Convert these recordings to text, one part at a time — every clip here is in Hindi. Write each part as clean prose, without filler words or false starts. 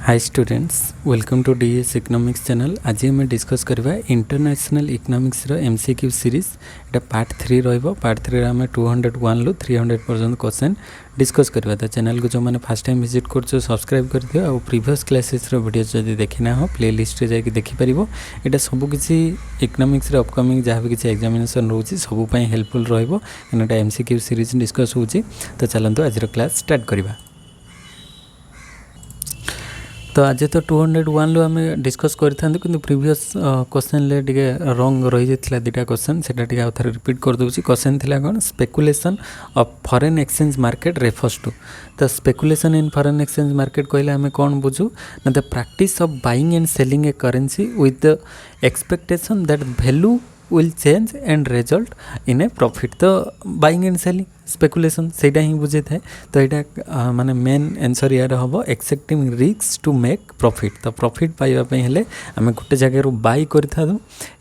Hi students, welcome to DS economics channel. आज आम डिस्कस करवा इंटरनेशनल इकोनॉमिक्स MCQ सीरीज। एटा पार्ट 3 रहिबो। पार्ट 3 रे आम 201 लु 300 पर्यंत क्वेश्चन डिस्कस करवा। तो चैनल को जो मैंने फर्स्ट टाइम विजिट कर सब्सक्राइब कर दियो। और प्रीवियस क्लासेस रो वीडियो जदि देखिना हो प्ले लिस्ट रे जाके देखि परिबो। एटा सब किछि इकोनॉमिक्स रे अपकमिंग जहाँ भी किछि एग्जामिनेशन रोची सब पई हेल्पफुल रहिबो। एटा MCQ सीरीज डिस्कस होची। तो चलंतु आज रो क्लास स्टार्ट करबा। तो आज तो 201 लो आम डिस्कस करते कि प्रीवियस क्वेश्चन ले टिके रंग रही जाता दुटा क्वेश्चन से थे रिपीट कर दूसरी। क्वेश्चन थिला कौन, speculation of foreign exchange market refers to. तो speculation in foreign exchange market कहले आम कौन बुझू ना, the practice of buying and selling a currency with the expectation that value will change and result in a profit. तो बाइंग एंड सेलिंग स्पेकुलेशन सेटा ही बुझे थाए। तो यहाँ माने मेन आंसर यार हम accepting risk to make profit. तो प्रॉफिट पाइबापी हेले आम गोटे जगार बाय कर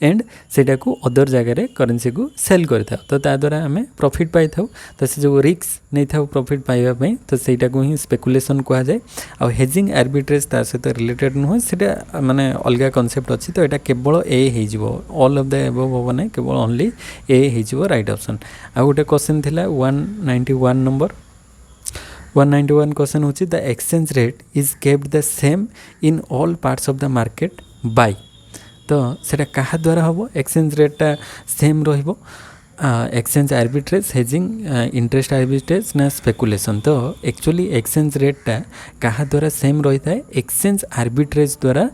एंड सेटा को अदर जगार करेंसी को सेल कर। तो द्वारा आम प्रॉफिट पाई था। तो से जो रिस्क नहीं था प्रॉफिट पाइबापी, तो सेटा को ही स्पेकुलेशन कहुए। आ हेजिंग आर्बिट्रेज ता सहित रिलेटेड नुहे, सेटा माने अलग कॉन्सेप्ट अच्छी। तो यहाँ केवल ए हो, ऑल ऑफ द एबव हम ना, केवल ओनली ए हो राइट ऑप्शन। आ गोटे क्वेश्चन थिला 191 नंबर 191 क्वेश्चन होची, the exchange rate is kept the same in all parts of the market by. तो सेटा कहा द्वारा हम एक्सचेंज रेटा सेम रहिबो, exchange arbitrage, hedging, interest arbitrage ना स्पेकुलेशन। तो एक्चुअली एक्सचेंज रेटा कहा द्वारा सेम रही है, एक्सचेंज आर्बिट्रेज द्वारा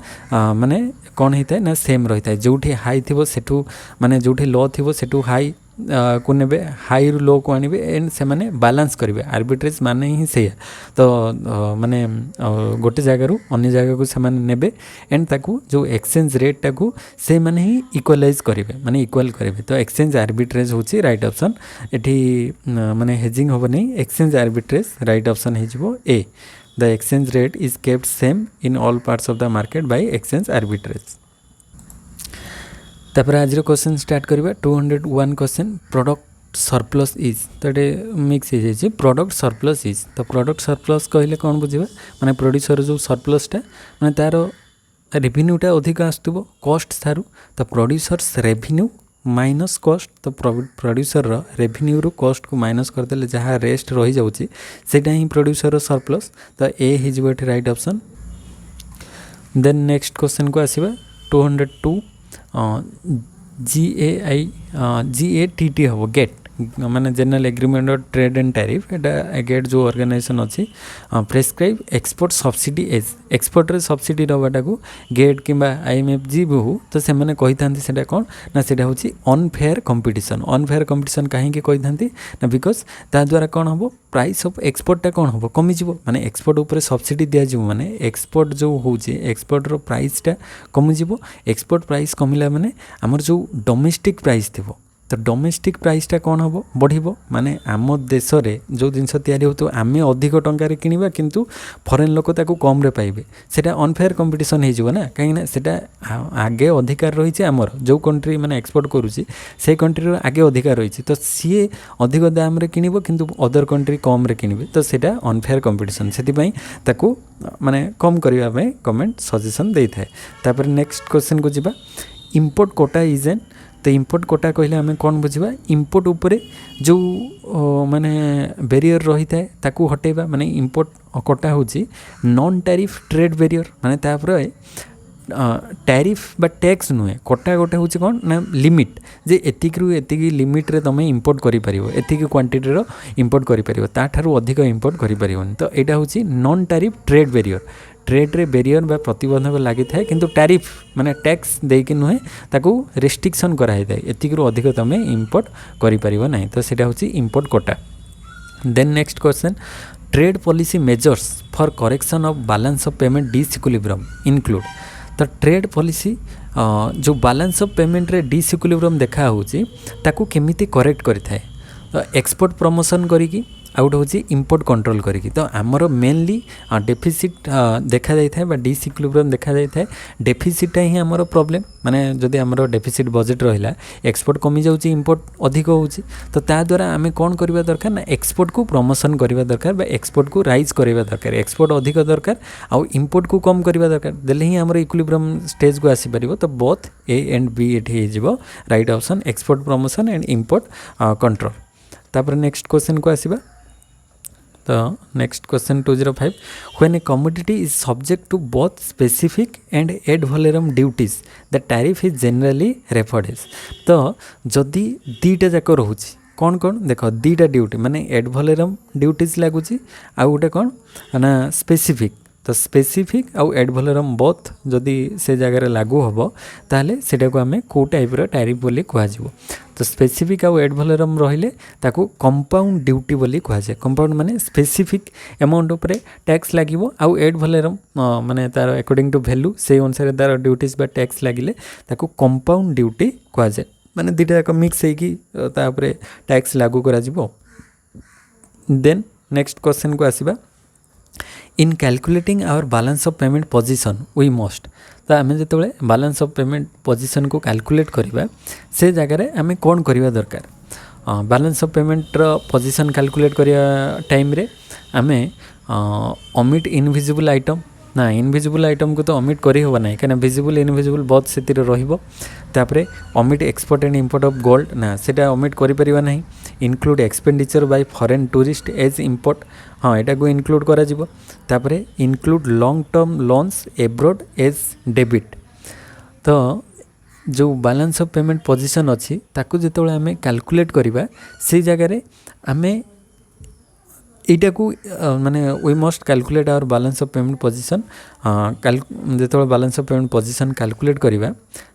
माने कौन होता है ना सेम रही है। जो हाई थी सेठू माने जो लो थी सेठू हाई को ने, हाई रु लो को आने एंड से माने बैलेंस करेंगे। आर्बिट्रेज माने ही से। तो माने गोटे जगार अन्य जगह को से माने नेबे एंड ताकू जो एक्सचेंज रेट टाकू से माने ही इक्वलाइज करेंगे, माने इक्वल करेंगे। तो एक्सचेंज आर्बिट्रेज होची राइट ऑप्शन। एठी माने हेजिंग होबो नहीं, एक्सचेंज आर्बिट्रेज राइट ऑप्शन हो ए। The exchange rate is kept same in all parts of the market by exchange arbitrage. तापर आज क्वेश्चन स्टार्ट करवा 201 क्वेश्चन, प्रोडक्ट सरप्लस इज। तो ये मिक्स हो जाए प्रोडक्ट सरप्लस इज। तो प्रोडक्ट सरप्लस कहले कौन बुझे, माने प्रोड्यूसर जो सरप्लसटा माने तार रेवेन्यूटा अधिक आसुव कॉस्ट थारू। तो प्रोड्यूसर्स रेवेन्यू माइनस कॉस्ट। तो प्रोड्यूसर रेवेन्यू रू कॉस्ट को माइनस करदे जहाँ रेस्ट रही जाऊँगी सेटा ही प्रोड्यूसर सरप्लस। तो ए हो right option. Then next question को आसवा 202 GATT हम गेट माने general agreement of trade and tariff. एटा गेट जो ऑर्गेनाइजेशन अच्छी prescribe export subsidy as. Export रे सब्सिडी रवाटा को गेट कि IMF जी भी हो, तो से मैंने कही था कौन ना, सेटा होची अनफेयर कंपटीशन। अनफेयर कंपटीशन कहीं कही था ना, बिकज ता द्वारा कौन हम प्राइस ऑफ एक्सपोर्टा कौन हम कमिज, माने एक्सपोर्ट उपर सब्सिडी दिज्व माने एक्सपोर्ट जो होची एक्सपोर्ट रो प्राइसटा कमिज। एक्सपोर्ट प्राइस कमिला माने आमर जो डोमेस्टिक प्राइस थी, तो डोमेस्टिक प्राइसटा कौन हम बढ़िबो, माने आम देश रे जो जिनस तैयारी हो तो आम अधिक टंकार किनिबा किंतु फॉरेन लोक ताकू कम रे पाइबे। सेटा अनफेयर कंपटीशन हो जिवो ना, कहीं सेटा आगे अधिकार रही आमर जो कंट्री माने एक्सपोर्ट करूची से कंट्री आगे अधिकार रही। तो सी अधिक दाम रे किनिबो किंतु अदर कंट्री कम रे किनिबे। तो सेटा अनफेयर कंपटीशन, सेति ताकू माने कम करबा पे गवर्नमेंट सजेशन देई थाए। तापर नेक्स्ट क्वेश्चन को जिबा, इंपोर्ट कोटा इज एन। तो इंपोर्ट कोटा कहले आम कौन बुझा, इंपोर्ट उपरे जो माने बैरियर रही है ताकू हटेबा। माने इंपोर्ट कोटा होची नॉन टैरिफ ट्रेड बैरियर, माने तापर टैरिफ बा टैक्स नुहे। कोटा गोटे हूँ कौन ना लिमिट, जे एतिक रु एतिक लिमिट रे तमे इंपोर्ट करि परिबो, एतिक क्वांटिटी रो इंपोर्ट करि परिबो, ता ठारू अधिक इंपोर्ट करि परिबोनी। तो एटा होची non tariff trade barrier. Trade रे बैरियर बा प्रतिबंधक लगी थाए किंतु टैरिफ माने टैक्स देकी नुहे ताकू रेस्ट्रिक्शन कराई थाए, एतिक रु अधिक तमे इंपोर्ट करि परिबो नाही। तो सेटा होची import quota. Then next question, trade policy measures for correction of balance of payment disequilibrium include. तो ट्रेड पॉलिसी जो बैलेंस ऑफ पेमेंट रे डिसइक्विलिब्रियम देखा होची ताकू केमिति करेक्ट करि थाए। तो एक्सपोर्ट प्रमोशन करिकी आउट हूँ इंपोर्ट कंट्रोल करी। तो आमर मेनली डेफिसिट देखा जाए बा डिसइक्विलिब्रियम देखा जाए डेफिसिटा ही आमर प्रॉब्लम माने जदि आमर डेफिसिट बजेट रहा एक्सपोर्ट कमी जाऊँगी इंपोर्ट अधिक होउची तो ता द्वारा आम कौन करवा दरकार ना एक्सपोर्ट को प्रमोशन करवा दरकार बा एक्सपोर्ट को राइज करवा दरकार एक्सपोर्ट अधिक दरकार आउ इंपोर्ट को कम करवा दरकार देले ही आमर इक्विलिब्रियम स्टेज को आसी परिबो। तो बोथ ए एंड बी एठी हो right option export promotion and import control. तापर नेक्स्ट क्वेश्चन को आसीबा। तो next question 205 when a commodity is subject to both specific and ad valorem duties the tariff is generally referred as. तो जदि दीटा जाक रोचे कौन कौन देख दीटा ड्यूटी माने एड वैलोरम ड्यूटीज लगुच आउ गोटे कौन ना स्पेसिफिक। तो स्पेसिफिक आउ एड वैलोरम बोथ जदि से जगह लागू हम ताले सेटा को आम कौ टाइप्र टैरिफ बोली कहुँ। तो स्पेसिफिक आउ एड वैलोरम रहिले ताको कंपाउंड ड्यूटी बोली कहुए। कंपाउंड माने स्पेसिफिक अमाउंट उपरे टैक्स लागिवो आउ एड वैलोरम माने तार अकॉर्डिंग टू वैल्यू से अनुसार तार ड्यूटीज बा टैक्स लागिले ताको कंपाउंड ड्यूटी कहुए माने दुटा जाक मिक्स होगी तापरे टैक्स लागू करा जिवो। देन नेक्स्ट क्वेश्चन को आसीबा। In calculating our balance of payment position we must. तो आम जो बैलेंस ऑफ पेमेंट पोजीशन को कैलकुलेट करवा से जगह आम कौन करवा दरकार balance of payment position calculate करवा टाइम रे आम ओमिट इनविजिबल आइटम ना इनविजिबल आइटम को तो ओमिट करी होबा नहीं कहीं विजिबल इनविजिबल बहुत से रही omit export and import of gold ना सेटा ओमिट करि परिबा नहीं। Include expenditure by foreign tourist as import हाँ यहाँ को इनक्लूड करा जिवो। तापरे include long term loans abroad as debit. तो जो बैलेंस ऑफ पेमेंट पोजीशन अच्छी ताकू जिते आम कैलकुलेट करवा से जगह आम एटा को माने we must calculate our balance of payment position जो balance of payment position calculate करवा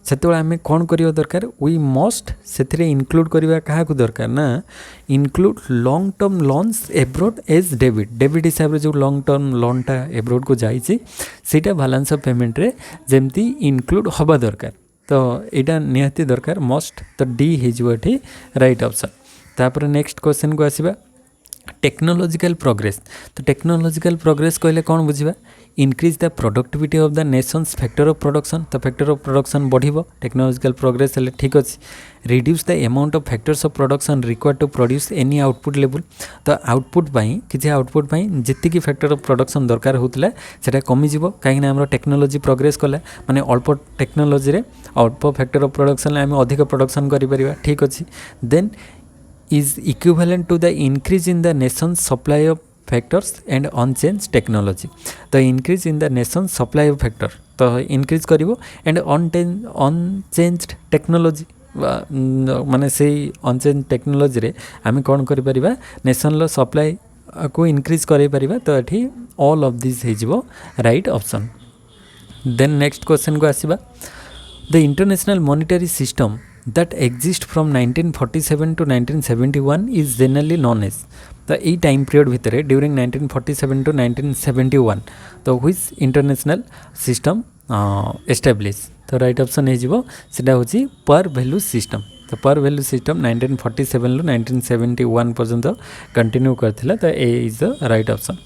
से आम कौन करवा दरकार वी मस्ट से इनक्लूड करवा क्या दरकार ना include long term loans abroad as debit. Debit हिसाब से जो लॉन्ग टर्म लोनटा एब्रोड को जाइए सीटा बैलेंस ऑफ पेमेंट रे जेमती इनक्लूड हवा दरकार। तो यहाँ निहाती दरकार मस्ट। तो डी ही राइट ऑप्शन। तापर नेक्स्ट क्वेश्चन को आसीबा। Technological progress. तो टेक्नोलॉजिकल प्रोग्रेस कहले कौन बुझा increase the productivity of the nation's factor of production. तो फैक्टर ऑफ प्रोडक्शन बढ़िबो टेक्नोलॉजिकल प्रोग्रेस हेले ठीक अच्छे। Reduce the amount of factors of production required to produce any output level. तो आउटपुट किसी आउटपुट जी फैक्टर ऑफ प्रोडक्शन दरकार होता है कमिज कहीं आम टेक्नोलॉजी प्रोग्रेस कला माने अल्प टेक्नोलॉजी रे अल्प फैक्टर ऑफ प्रोडक्शन आम अधिक प्रोडक्शन करें ठीक अच्छे। Then is equivalent to the increase in the nation's supply of factors and unchanged technology। तो increase in the nation's supply of factor तो increase करिवो and unchanged technology माने से unchanged technology रे आम कौन करि परिबा नेशन लो सप्लाई को increase करि परिबा। तो एठी all of this हेजिवो right option। then next question को आसीबा। the international monetary system that exist from 1947 to 1971 is generally known as। तो ये टाइम पीरियड भितर ड्यूरिंग 1947 to 1971 तो which international system established। तो राइट ऑप्शन होटा हूँ पर वैल्यू सिस्टम। तो पर वैल्यू सिस्टम 1947 रू 1971 पर्यंत कंटिन्यू करथिला। तो A is the right option.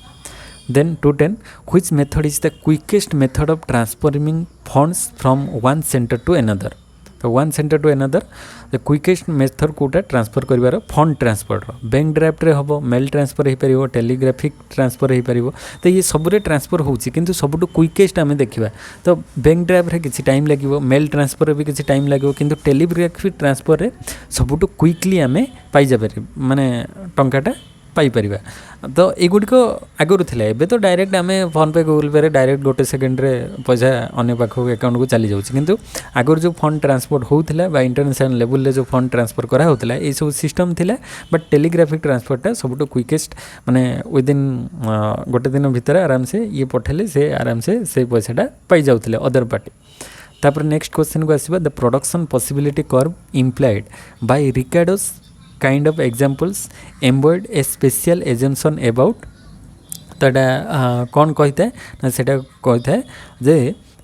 Then 210 which method is the quickest method of transferring funds from one center to another। तो one centre to another the quickest method कोटा ट्रांसफर कर फंड ट्रांसफर बैंक ड्राफ्ट रे हम मेल ट्रांसफर हो पार टेलीग्राफिक ट्रांसफर हो पार। तो ये सबुरे ट्रांसफर होची किंतु सबुठु क्विकेस्ट आम देखा। तो बैंक ड्राफ्ट रे किसी टाइम लगे मेल ट्रांसफर भी किसी टाइम लगे किंतु टेलीग्राफिक ट्रांसफर रे सबुठु क्विकली आम पाई जापर माने टंकाटा पाई परिबा। तो एगुड़िक आगुरी थिला एबे तो डायरेक्ट आम फोन पे गूगल पे डायरेक्ट गोटे सेकेंड रे पैसा अन्य पाखक अकाउंट को चली जाऊँ किंतु आगुरी जो फंड ट्रांसपोर्ट होता बा इंटरनेशनल लेवल रे जो फंड ट्रांसफर करा होता ये सब सिस्टम थिला। बट टेलीग्राफिक ट्रांसफरटा सबुठु क्विकेस्ट माने विदिन गोटे दिन भितर आराम से ये पठेले से आराम से पैसाटा पाई जाउथिले अदर पार्टी। तापर नेक्स्ट क्वेश्चन को आसीबा। The production possibility curve implied by Ricardo's kind of examples embodied a special assumption about। तो कौन कहता है ना सेटा कहता है जे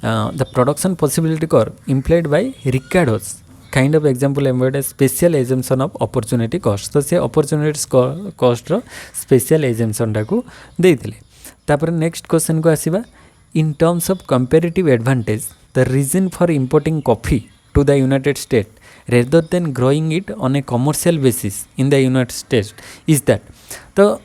the production possibility curve implied by Ricardo's kind of example embed special assumption of opportunity cost तो से अपॉर्चुनिटी कॉस्ट रो स्पेशल एजम्पशन टाकू देइथिले तापर नेक्स्ट क्वेश्चन को आसीबा in terms of comparative advantage the reason for importing coffee to the United State rather than growing it on a commercial basis in the United States is that तो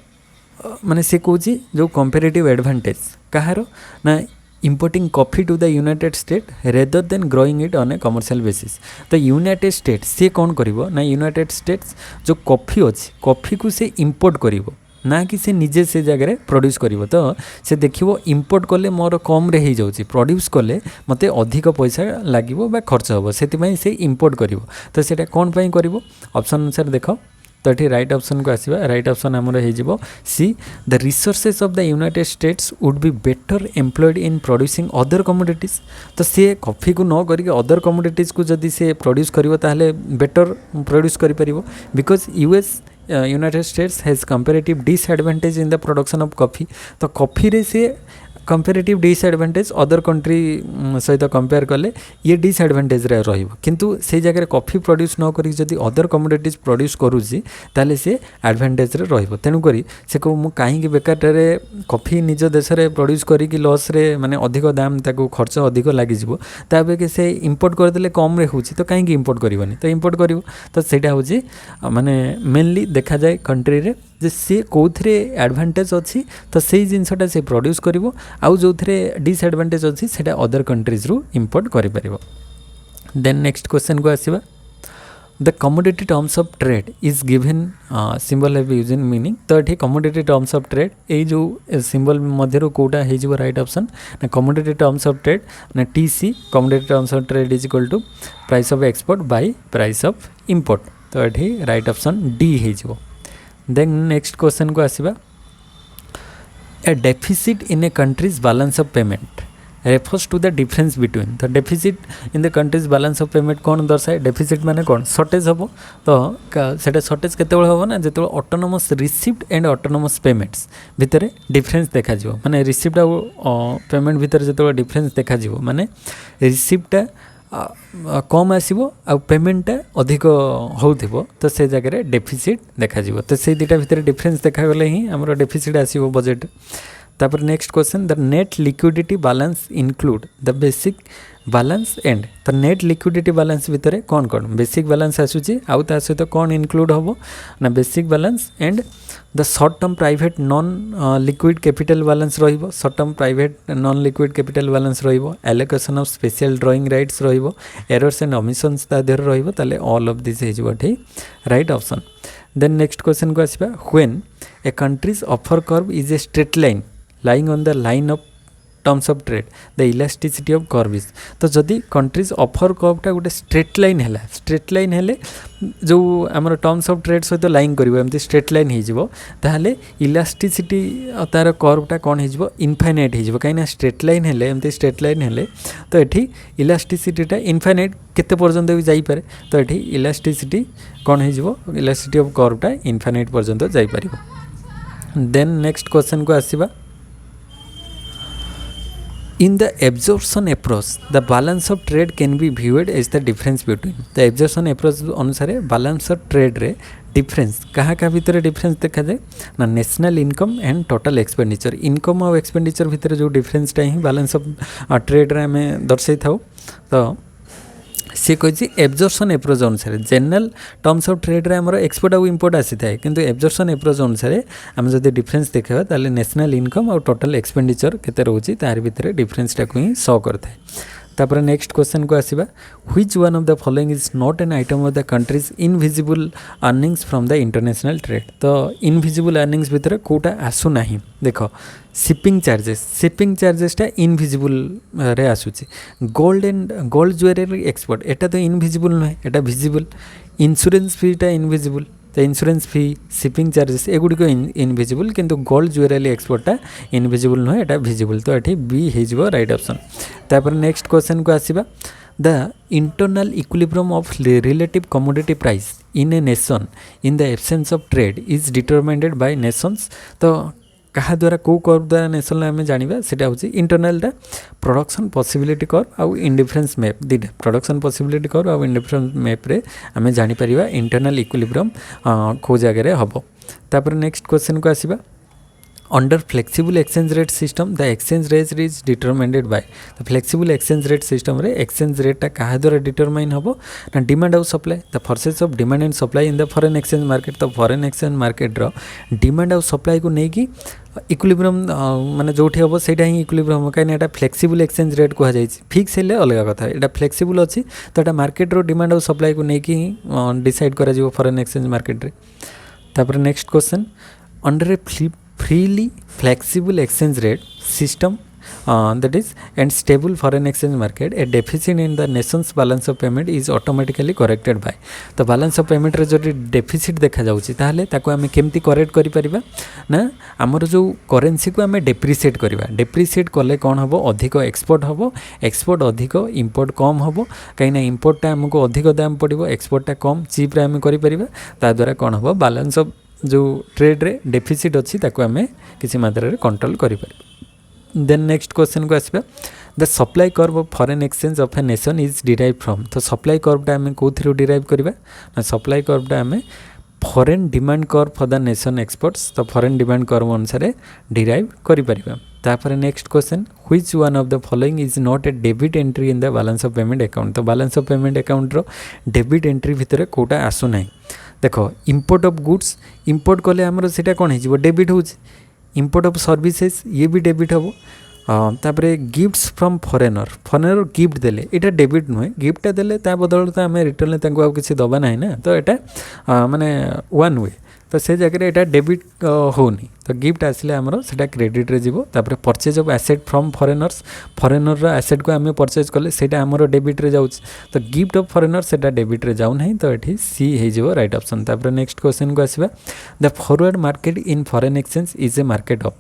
माने से कहूँ जो कंपेरेटिव एडवांटेज कहार ना importing coffee to the United State rather than growing it on a commercial basis तो यूनाइटेड स्टेट से कौन करिवो ना यूनाइटेड स्टेट्स जो कॉफी अच्छी कॉफी को से इंपोर्ट करिवो ना कि से निजे से जगह प्रोड्यूस करिवो तो से देखिवो इंपोर्ट कले मोर कम रे ही जाउची प्रोड्यूस कले मते अधिक पैसा लागिवो बा खर्च होबो सेति पई से इंपोर्ट करिवो तो सेटा कोन पई करिवो ऑप्शन अनुसार देखो तो ये राइट ऑप्शन को आसीबा राइट ऑप्शन हमर हे जिवो see the resources of the United states would be better employed in producing other commodities तो सी कॉफी को न करके अदर कमोडिटीज को जदि से प्रोड्यूस करिवो ताहले बेटर प्रोड्यूस करि परिवो because US United States has comparative disadvantage in the production of coffee तो कॉफी रे से कंपेरेटिव डिसएडवांटेज अदर कंट्री सहित कंपेयर कले ये डिसएडवांटेज रे रहिबो किंतु से जगह कॉफी प्रोड्यूस न करी जदि अदर कमोडिटीज प्रोड्यूस करूची ताले से एडवांटेज रे रहिबो तेनु करी से को मु काहे कि बेकार रे कॉफी निज देश रे प्रोड्यूस करी कि लॉस रे माने अधिक दाम ताको खर्च अधिक लागि जिवो ताबे के से इंपोर्ट कर देले कम रे होची तो काहे कि इंपोर्ट करिवनी तो इंपोर्ट करिवो तो सेटा होची माने मेनली देखा जाए कंट्री रे जे सी कौथे एडवांटेज अच्छी तो से जिनसटा से प्रोड्यूस करिवो आउ जो डिसएडवांटेज अच्छी सेटा अदर कंट्रीज रु इंपोर्ट करि परिवो देन नेक्स्ट क्वेश्चन को आसीबा the commodity terms of trade is given symbol have use in meaning तो ये कमोडिटी टर्म्स ऑफ ट्रेड ये जो सिंबल मध्य कोटा हो राइट ऑप्शन ना कमोडिटी टर्म्स ऑफ ट्रेड ना TC commodity terms of trade is equal to price of export by price of import तो ये राइट ऑप्शन डी हो देन नेक्स्ट क्वेश्चन को आसीबा a deficit in a country's balance of payment refers to the difference between तो deficit in the country's balance of payment कौन दर्शाए डेफिसिट माने कौन शॉर्टेज हम तो सेटा शॉर्टेज केते हम ना जो autonomous receipt and autonomous payments भितर डिफरेंस देखा माने रिसीप्ट आ पेमेंट भितर जो डिफरेंस देखा माने रिसीप्टा कम आसो आ पेमेंटा अधिक हो तो से जगह डेफिसिट देखा तो से दुटा भितर डिफरेंस देखागले ही आमर डेफिसिट आसो बजेट तापर next question the net liquidity balance include the basic balance and तो नेट लिक्विडिटी बैलेंस भितर कौन कौन बेसिक बैलेंस आसूची आउ ता सहित कौन इनक्लूड हम ना basic balance and the short term private non liquid capital balance रहिबो short term private non liquid capital balance रहिबो allocation of special drawing rights रहिबो एरर्स एंड ओमिशंस ता देर रहिबो ताले ऑल ऑफ दिस हेजिबो एठी right option then next question को आसीबा when a country's offer curve is a straight line lying on the line of terms of trade the elasticity of curve is तो जदि कंट्रीज ऑफर कर्वटा गोटे स्ट्रेट लाइन हेले जो आमर टर्म्स ऑफ ट्रेड सहित लाइन करिवो एमती स्ट्रेट लाइन हो ताहले इलास्टिसिटी तार कर्वटा कौन हो इनफाइनाइट हो कहीं स्ट्रेट लाइन हेले एमती स्ट्रेट लाइन हेले तो ये इलास्टिसिटीटा इनफाइनाइट केते पर्यंत भी जाई पारे तो ये इलास्टिसिटी कौन हो इलास्टिसिटी ऑफ कर्वटा इनफाइनाइट पर्यंत जाई पारिबो देन नेक्स्ट क्वेश्चन को आसीबा In the absorption approach, the balance of trade can be viewed as the difference between the absorption approach अनुसार balance of trade रे डिफरेंस क्या भितर डिफरेंस देखा जाए ना national income and total expenditure income और एक्सपेंडिचर भितर जो डिफरेंसटा ही बैलेंस ऑफ ट्रेड रे हमें दर्शाई था तो सी कही एब्जर्पशन एप्रोच अनुसार जनरल टर्म्स ऑफ ट्रेड रे हमर एक्सपोर्ट और इंपोर्ट आसी थाए किंतु एब्जर्पशन एप्रोच अनुसार आम जब डिफरेंस देखा ताले नेशनल इनकम और टोटल एक्सपेंडिचर केते रोची तार भितर डिफरेंसटा को ही शो करता है तापर नेक्स्ट क्वेश्चन को आसीबा which one of the following is not an item of the country's invisible earnings from the international trade तो इनविजिबल अर्निंग्स भितर कोटा आसु नाही देखो शिपिंग चार्जेसटा इनविजिबल रे आसुची गोल्ड ज्वेलरी एक्सपोर्ट एटा तो इनविजिबल नुहे एटा विजिबल इंश्योरेंस फीटा इनविजिबल तो इंश्योरेंस फी शिपिंग चार्जेस एगुड़िक इनविजिबल किंतु गोल्ड ज्वेलरी एक्सपोर्टा इनविजिबल नुहे एटा विजिबल तो ये बी हो राइट ऑप्शन तापर नेक्स्ट क्वेश्चन को आसीबा the internal equilibrium of relative commodity price in a nation in the absence of trade is determined by nation's तो क्या द्वारा कौ कर्व द्वारा नेसन आम जाना से इंटरनालटा प्रोडक्शन पॉसिबिलिटी कर्व आउ इंडिफरेंस मैप दीटा प्रोडक्शन पॉसिबिलिटी कर्व आउ इंडिफरेंस मैप रे आम जापर इंटरनल इक्विलिब्रियम कौ जगह हम। तापर नेक्स्ट क्वेश्चन को आसीबा under flexible exchange rate system the exchange rate is determined by the flexible exchange rate system रे एक्सचेंज रेटा क्या द्वारा डिटरमाइन हम ना डिमांड आउ supply the forces of demand and supply in the foreign exchange market तो फॉरेन एक्सचेंज मार्केट रो डिमांड आउ सप्लाई को लेकिन इक्विलिब्रियम माने जोठी हम से इक्विलिब्रियम कहीं फ्लेक्सिबल एक्सचेंज रेट कहुई फिक्स हेल्ले अलग कथा यहाँ फ्लेक्सिबल अच्छी तो यहाँ मार्केट रो डिमांड आउ सप्लाई को लेकिन डिसाइड करा फॉरेन एक्सचेंज मार्केट रे। तापर next question under A freely flexible exchange rate system that is and stable foreign exchange market a deficit in the nation's balance of payment is automatically corrected by तो balance of payment रे जो deficit देखा जाउची ताहले ताको आमे केमती करेक्ट करि परिबा ना हमर जो करेंसी को आमे डेप्रिसिएट करिबा डेप्रिसिएट कले कोन हबो अधिक एक्सपोर्ट हबो एक्सपोर्ट अधिक इंपोर्ट कम हबो काई ना इंपोर्ट टा हमको अधिक दाम पड़िबो एक्सपोर्ट टा कम चीप रे आमे करि परिबा ता द्वारा कोन हबो बैलेंस ऑफ जो ट्रेड रे डेफिसिट अच्छी ताको आमे किसी मात्रा रे कंट्रोल करि परिबा। देन नेक्स्ट क्वेश्चन को आसीबा the supply curve of foreign exchange of a nation is derive from तो सप्लाई कर्वटा आमे कोथिरो डिराइव करबा ना सप्लाई कर्वटा आमे foreign demand curve for the nation exports तो फॉरेन डिमांड कर्व अनुसार डिराइव करि परिबा। तापर next question which one of the following is not a debit entry in the balance of payment account तो बैलेंस ऑफ पेमेंट अकाउंट रो डेबिट एंट्री भितर कोटा आसु नाही देख इंपोर्ट ऑफ गुड्स इंपोर्ट कले आमर सेटा कौन हो डेबिट हो इंपोर्ट ऑफ सर्विसेज ये भी डेबिट हम तापरे गिफ्ट्स फ्रॉम फॉरेनर गिफ्ट देले एटा डेबिट नुहे गिफ्टा देले ता बदल तो आम रिटर्न तांको आउ किसी दबा ना ना तो यहाँ माने वन वे तो से जगह एटा डेबिट होनी तो गिफ्ट आसिले आमर सेटा क्रेडिट रे जीवो तापरे purchase of asset from foreigner asset को आम परचेज कले सेटा आमर डेबिट रे जाउछ तो गिफ्ट ऑफ फॉरेनर सेटा डेबिट रे जाउ नहीं तो एठी सी हे जीवो राइट ऑप्शन। तापरे नेक्स्ट क्वेश्चन को आसीबा the forward market in foreign exchange is a market of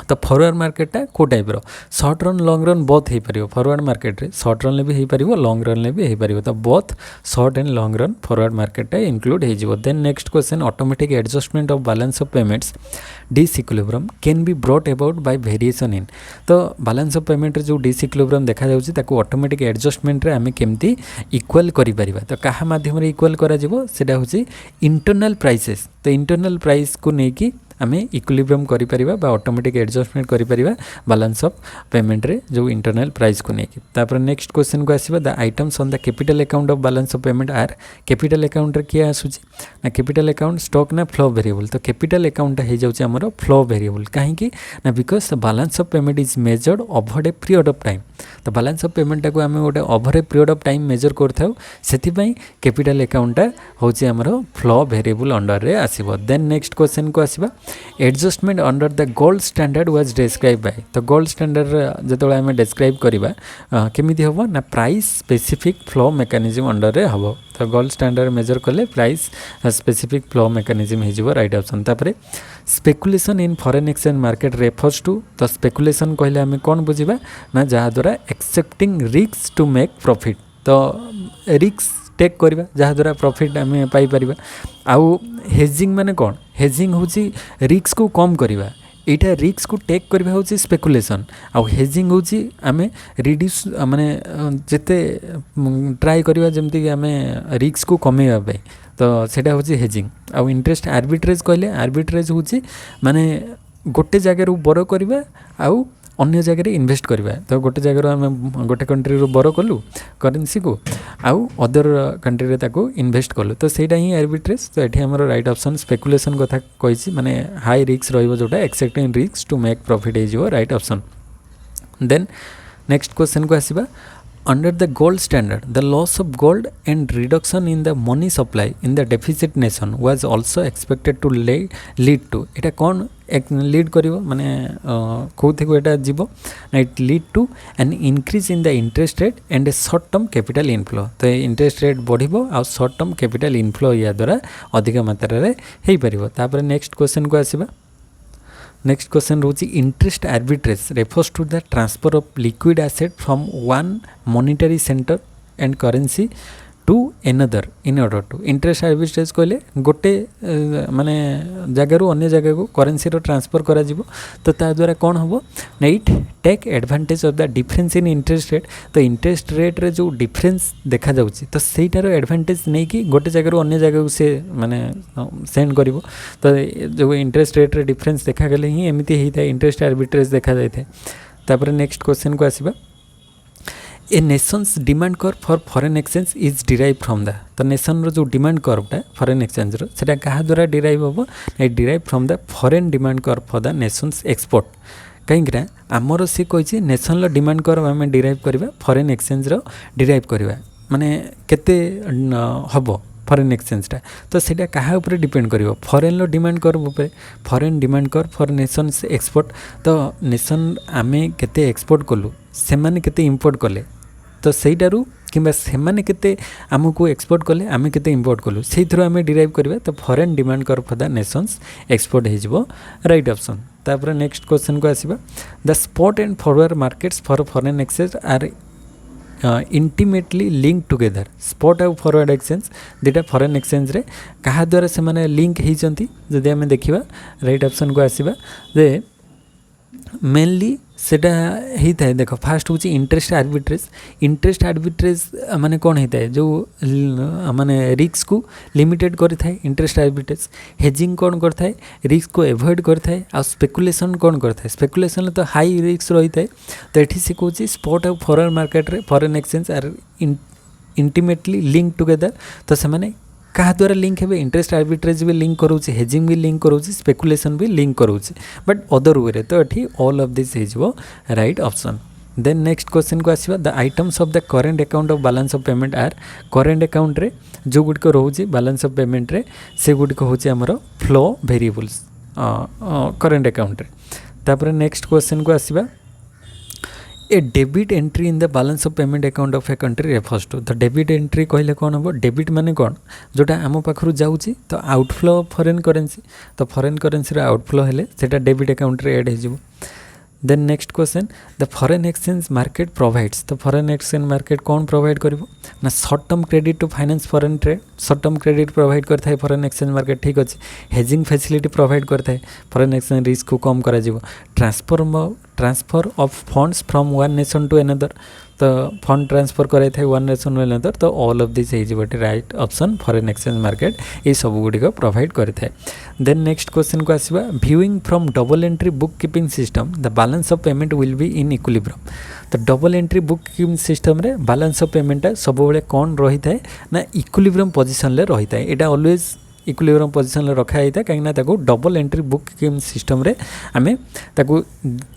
तो फॉरवर्ड मार्केटा को टाइप रो short run long run both हो पार फॉरवर्ड मार्केट रे शॉर्ट रन भी हो पार लॉन्ग रन भी हो पार तो both short and long run forward मार्केटा इंक्लूड हो। Then next question automatic adjustment of balance of payments disequilibrium can be brought about by variation in तो बैलेंस ऑफ पेमेंट रे जो डिसइक्विलिब्रियम देखा जाउची ताको ऑटोमेटिक एडजस्टमेंट रे आमे केमती इक्वल करि परिबा तो कहा माध्यम रे इक्वल करा जिवो सेटा होची इंटरनल प्राइसेस तो इंटरनल प्राइस को नेकी आमे इक्विलिब्रियम करि परिबा बा ऑटोमेटिक एडजस्टमेंट करि परिबा बैलेंस ऑफ पेमेंट रे जो इंटरनल प्राइस को नेकी। तापर नेक्स्ट क्वेश्चन को आसीबा the items on the capital account of balance of payment are capital account रे किया आसुची ना कैपिटल अकाउंट स्टॉक ना फ्लो वेरिएबल तो कैपिटल अकाउंट हे जाउची हमर फ्लो वेरिएबल काहेकि ना because the balance of payment is measured over a period of time तो बैलेंस ऑफ पेमेंट को आम गोटे over a period of time measure करथाउ सेथिपई कैपिटल अकाउंटटा होची हमर फ्लो वेरिएबल अंडर रे आसीबो। देन नेक्स्ट क्वेश्चन को आसीबा adjustment under the gold standard was describe by तो गोल्ड स्टैंडर्ड जेतोले आम डिस्क्राइब करबा केमिति होबो ना price specific flow mechanism under रे होबो तो गोल्ड स्टैंडर्ड मेजर कले प्राइस स्पेसिफिक फ्लो मेकानिज्म हे जिवो राइट ऑप्शन। तापरे speculation in foreign exchange market refers to तो स्पेकुलेशन कहले आम कौन बुझा ना जहाँ द्वारा accepting risk to make profit तो रिस्क टेक करवा जहाँ द्वारा प्रॉफिट आम पाई परिबा आउ हेजिंग माने कौन हेजिंग होची रिस्क को कम करवा एटा रिस्क को टेक करवा होची स्पेकुलेशन आउ हेजिंग होची आम रिड्यूस माने जेते ट्राई करवा जेमती आम रिस्क को कमेवा पाई तो सेटा होची हेजिंग आउ इंटरेस्ट आर्बिट्रेज कहले आर्बिट्रेज होची माने गोटे जगह बर करवा आउ अन्य जगह इन्वेस्ट करवा तो गोटे जगह आम गोटे कंट्री रो बर कलु करेन्सी को आउ अदर कंट्री रे ताको इन्वेस्ट कलु तो सेटा ही आर्बिट्रेज तो एठी हमर राइट ऑप्शन स्पेकुलेशन कथा कहिछि माने हाई रिस्क रहइबो जोटा accepting risk to make profit is your right option. Then next question को आसीबा under the gold standard the loss of gold and reduction in the money supply in the deficit nation was also expected to lead to एटा कौन लीड करिवो माने कोथि को एटा जीवो ना it lead to an increase in the interest rate and a short term capital inflow तो इंटरेस्ट रेट बढ़िबो आ शॉर्ट टर्म कैपिटल इनफ्लो या द्वारा अधिक मात्रा रे हेई परिबो। तापर नेक्स्ट क्वेश्चन को आसीबा नेक्स्ट क्वेश्चन रोची interest arbitrage refers to the transfer of liquid asset from one monetary centre and currency to another in order to interest arbitrage कहले गोटे माने जगार अन्य जगह को करेन्सी ट्रांसफर करा जिवो तो ता द्वारा कौन हम ना it take advantage of the difference in interest rate तो इंटरेस्ट रेट रे जो डिफरेंस देखा जाउची तो सेटार एडवांटेज नहीं कि गोटे जगार अन्य जगह को से माने सेंड करिवो तो जो इंटरेस्ट रेट रे डिफरेंस देखा गले ही एमिति हेई था इंटरेस्ट आर्बिट्रेज देखा जाय था। तापर नेक्स्ट क्वेश्चन को आसीबा a nation's demand curve for foreign exchange is derive from the तो नेशन रो जो डिमांड कर्वटा फॉरेन एक्सचेंज रो सेटा कहा द्वारा डिराइव होबो it derive from the foreign demand curve for the nation's export कहीं आमर सी कही नेशनल डिमांड कर्व आम डिराइव करवा फॉरेन एक्सचेंज रो डिराइव करवा माने केते हबो फॉरेन एक्सचेंजटा तो सेटा कहा ऊपर डिपेंड करिवो फॉरेन लो डिमांड कर्व ऊपर foreign demand curve for Nations export तो नेशन आमे केते एक्सपोर्ट कलु से माने केते इंपोर्ट कले तो सेटारू किंबा सेमाने केते आमको एक्सपोर्ट कले आमे केते इंपोर्ट कलु से थ्रू आमे डिराइव करबा तो foreign demand curve for the nation's export हे जिवो राइट ऑप्शन। तापर नेक्स्ट क्वेश्चन को आसीबा the spot and forward markets for foreign exchange are intimately link together spot आउ फॉरवर्ड एक्सचेंज दुटा फॉरेन एक्सचेंज रे कहा द्वारा से माने लिंक होती जदि आमे देखिबा राइट ऑप्शन को आसीबा जे मेनली सेटा ही थाए देख फास्ट हूँ इंटरेस्ट आर्बिट्रेज माने कौन होता है जो माने रिस्क को लिमिटेड करि थाए इंटरेस्ट आर्बिट्रेज हेजिंग कौन करता है रिस्क को एवॉइड करता है आ स्पेकुलेशन कौन करता है स्पेकुलेशन तो हाई रिस्क रही है तो ये सी कहूँ स्पॉट और फॉरेन मार्केट रे foreign exchange are intimately link together तो से क्या द्वारा लिंक है इंटरेस्ट आर्बिट्रेज भी लिंक करोचे हेजिंग भी लिंक करोचे स्पेकुलेशन भी लिंक करोचे बट अदर वे रे तो ये ऑल ऑफ दिस इज वो right option. Then next question को आसीबा the items of the current account of balance of payment are current account रे जो गुड को रोचे बैलेंस ऑफ पेमेंट रे से गुड को होचे हमरो फ्लो वेरिएबल्स करेंट अकाउंट रे। तापर नेक्स्ट क्वेश्चन को आसीबा a debit entry in the balance of payment account of a country refers to तो डेबिट एंट्री कहले कौन हम डेबिट माने कौन जोटा आम पाखु जाऊँगी तो आउटफ्लो ऑफ फॉरेन करेन्सी तो फॉरेन करेन्सी आउटफ्लो हेले सेटा डेबिट अकाउंट रे ऐड हो। Then next question the foreign exchange market provides तो फॉरेन एक्सचेंज मार्केट कौन प्रोवाइड करिवो ना short term credit to finance foreign trade short term credit provide करता है फॉरेन एक्सचेंज मार्केट ठीक अच्छे हेजिंग फैसिलिटी प्रोवाइड करता है फॉरेन एक्सचेंज रिस्क को कम करा जिवो transfer of funds from one nation to another तो फंड ट्रांसफर कराई था वन नेशन टू अनदर तो ऑल ऑफ दिस हो right option foreign exchange market ये सब गुड़िक प्रोवाइड करता है। देन नेक्स्ट क्वेश्चन को आसीबा viewing from double entry book keeping system the balance of payment will be in equilibrium तो double entry book keeping system रे बैलेंस ऑफ पेमेंट सब बेले कौन रही है ना इक्विलिब्रियम पोजिशन रे रही है यहाँ ऑलवेज इक्विलिब्रियम पोजिशन रखा होता है कहीं double entry book keeping system रे आमे ताकू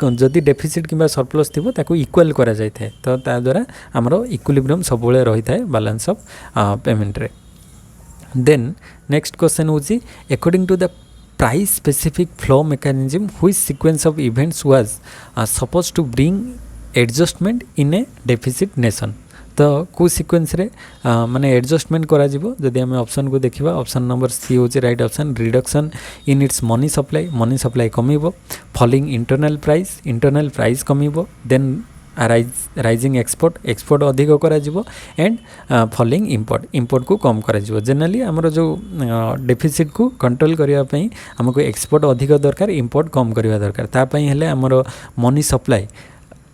जदि डेफिसिट किंबा सरप्लस थी ताकू इक्वल करा जाय थाए तो ता द्वारा हमरो इक्विलिब्रियम सब बेले रही है बैलेंस ऑफ पेमेंट रे। देन नेक्स्ट क्वेश्चन होची according to the price specific flow mechanism which sequence of events was suppose to bring adjustment in a deficit nation तो कौ सिक्वेंस रे माने एडजस्टमेंट करा जिवो जदि हम ऑप्शन को देखिबा ऑप्शन नंबर सी होची right option reduction in its money supply कमिबो फॉलिंग इंटरनल प्राइस कमिबो देन राइजिंग एक्सपोर्ट अधिक करा जिवो एंड फॉलिंग इंपोर्ट को कम करा जिवो जनरली हमरो जो डेफिसिट को कंट्रोल करिया पई हमको एक्सपोर्ट अधिक दरकार इंपोर्ट कम करिया दरकार ता पई हेले हमरो मनी सप्लाई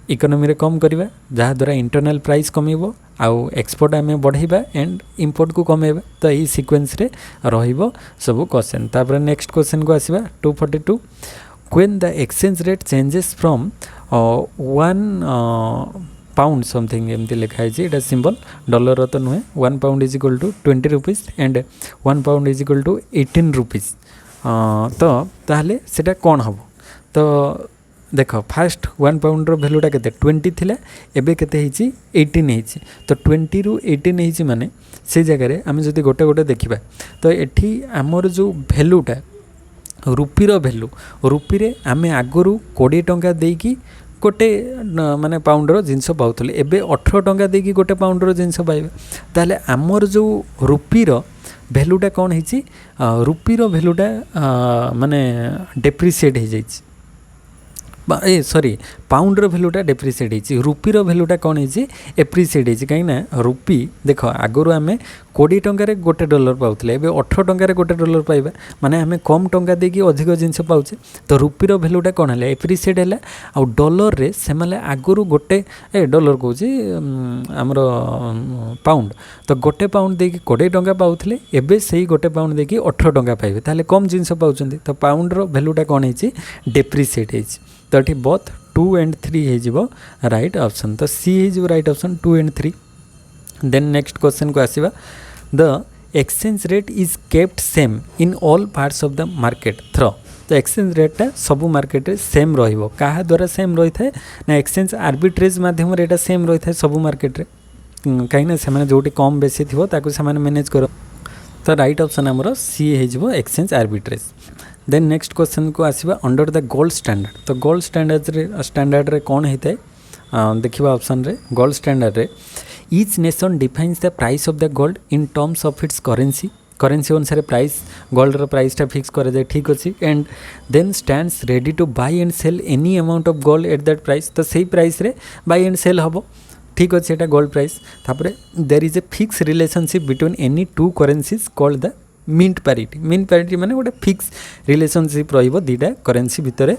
इकोनॉमी रे कम करिबा जहाँ द्वारा इंटरनल प्राइस कमिबो आउ एक्सपोर्ट आमे बढ़ाइबा एंड इंपोर्ट को कमेबा तो यही सीक्वेंस रे रहिबो सब क्वेश्चन। तापर नेक्स्ट क्वेश्चन को आसीबा 242 when the exchange rate changes from 1 pound something एमती लिखा है एटा सिंबल डॉलर तो नुहे 1 pound is equal to 20 rupees and 1 pound is equal to 18 rupees तो ताहले सेटा कौन हम तो देख फास्ट 1 पाउंड भैल्यूटा के 20 थिला एबे केते हिची 18 हिची तो 20 रु 18 हिची माने से जगह आम जदि गोटे गोटे देखिबा तो एठी आमर जो भैल्यूटा रुपीर भैल्यू रुपी रे आमे आगरू 20 टंका देकी गोटे माने पाउंडर जिनस पाउथले एबे 18 टंका देकी गोटे पाउंडर जिनस पाइबा ताले आमर जो रुपीर भैल्यूटा कौन हिची रुपीर भैल्यूटा माने डेप्रिसिएट हो जाइछि ए सॉरी पाउंड रो भैल्यूटा डेप्रिसिएट होती रुपीर भैल्यूटा कौन है एप्रिसिएट होती कहीं रुपी देख आगुरी आम 20 टंकार गोटे डॉलर पाऊले एवं 18 टंकार गोटे डॉलर पाइबा माने आम कम टंका देकी अधिक जिनस पाचे तो रुपीर भैल्यूटा कौन है एप्रिसिएट है आ डॉलर रे से आगुरी गोटे डॉलर कौन आमर पाउंड तो गोटे पाउंड देकी 20 टंका पाऊले एवं से गोटे पाउंड देकी 18 टंका पाइबे ताले कम जिनस पाँच तो पाउंड रो भैल्यूटा कौन है डेप्रिसिएट है तो ये बोथ 2 and 3 हो राइट ऑप्शन तो सी हो right option 2 and 3 then next question को आसीबा the exchange rate is kept same in all parts of the market through तो एक्सचेंज रेटा सब मार्केट रे सेम रहिबो काहा द्वारा सेम रही थाए ना एक्सचेंज आर्बिट्रेज माध्यम रे एटा सेम रही थाए सब मार्केट रे कहीं से जोटी कम बेसी थी ताकू से मैनेज कर तो राइट ऑप्शन आमर सी हो exchange arbitrage then next question को आसीबा अंडर द गोल्ड स्टैंडर्ड तो गोल्ड स्टैंडर्ड रे कौन होता है देखिबा ऑप्शन रे गोल्ड स्टैंडर्ड रे each nation defines the price of the gold in terms of its currency अनुसार प्राइस गोल्ड रो प्राइसटा फिक्स कर जाए ठीक अच्छे and then stands ready to buy and sell any amount of gold at that price तो सही प्राइस रे बाय एंड सेल हम ठीक अच्छे एटा गोल्ड प्राइस तापर there is a fix relationship between any two currencies called the mint parity माने गोटे फिक्स रिलेशनशिप रहिबो दीटा करेन्सी भितर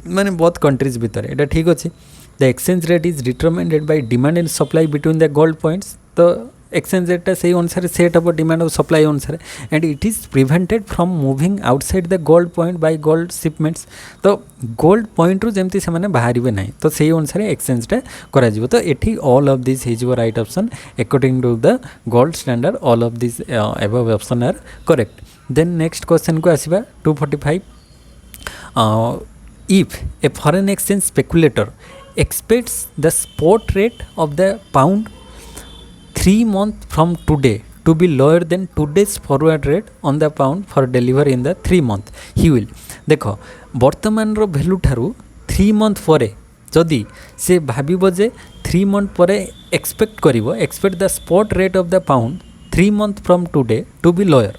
माने बहुत कंट्रीज भितर एटा ठीक अच्छे the exchange rate is determined bye demand and supply between the gold points तो एक्सचेंज रेटा से अनुसार सेट हम डिमांड और सप्लाई अनुसार and it is prevented from moving outside the gold point by gold shipments तो गोल्ड पॉइंट रू जमती से बाहर ना तो से अनुसार एक्सचेंजटा करा तो ये ऑल ऑफ दिस हो right option according to the gold standard all of this above option are correct then next question को आसीबा 245 if a foreign exchange speculator expects the spot rate of the pound 3 months from today to be lower than today's forward rate on the pound for delivery in the 3 month he will देखो वर्तमान रो वैल्यू ठारू 3 मंथ परे जदि से भाबिबो जे 3 मंथ परे expect the spot rate of the pound 3 month from today to be lower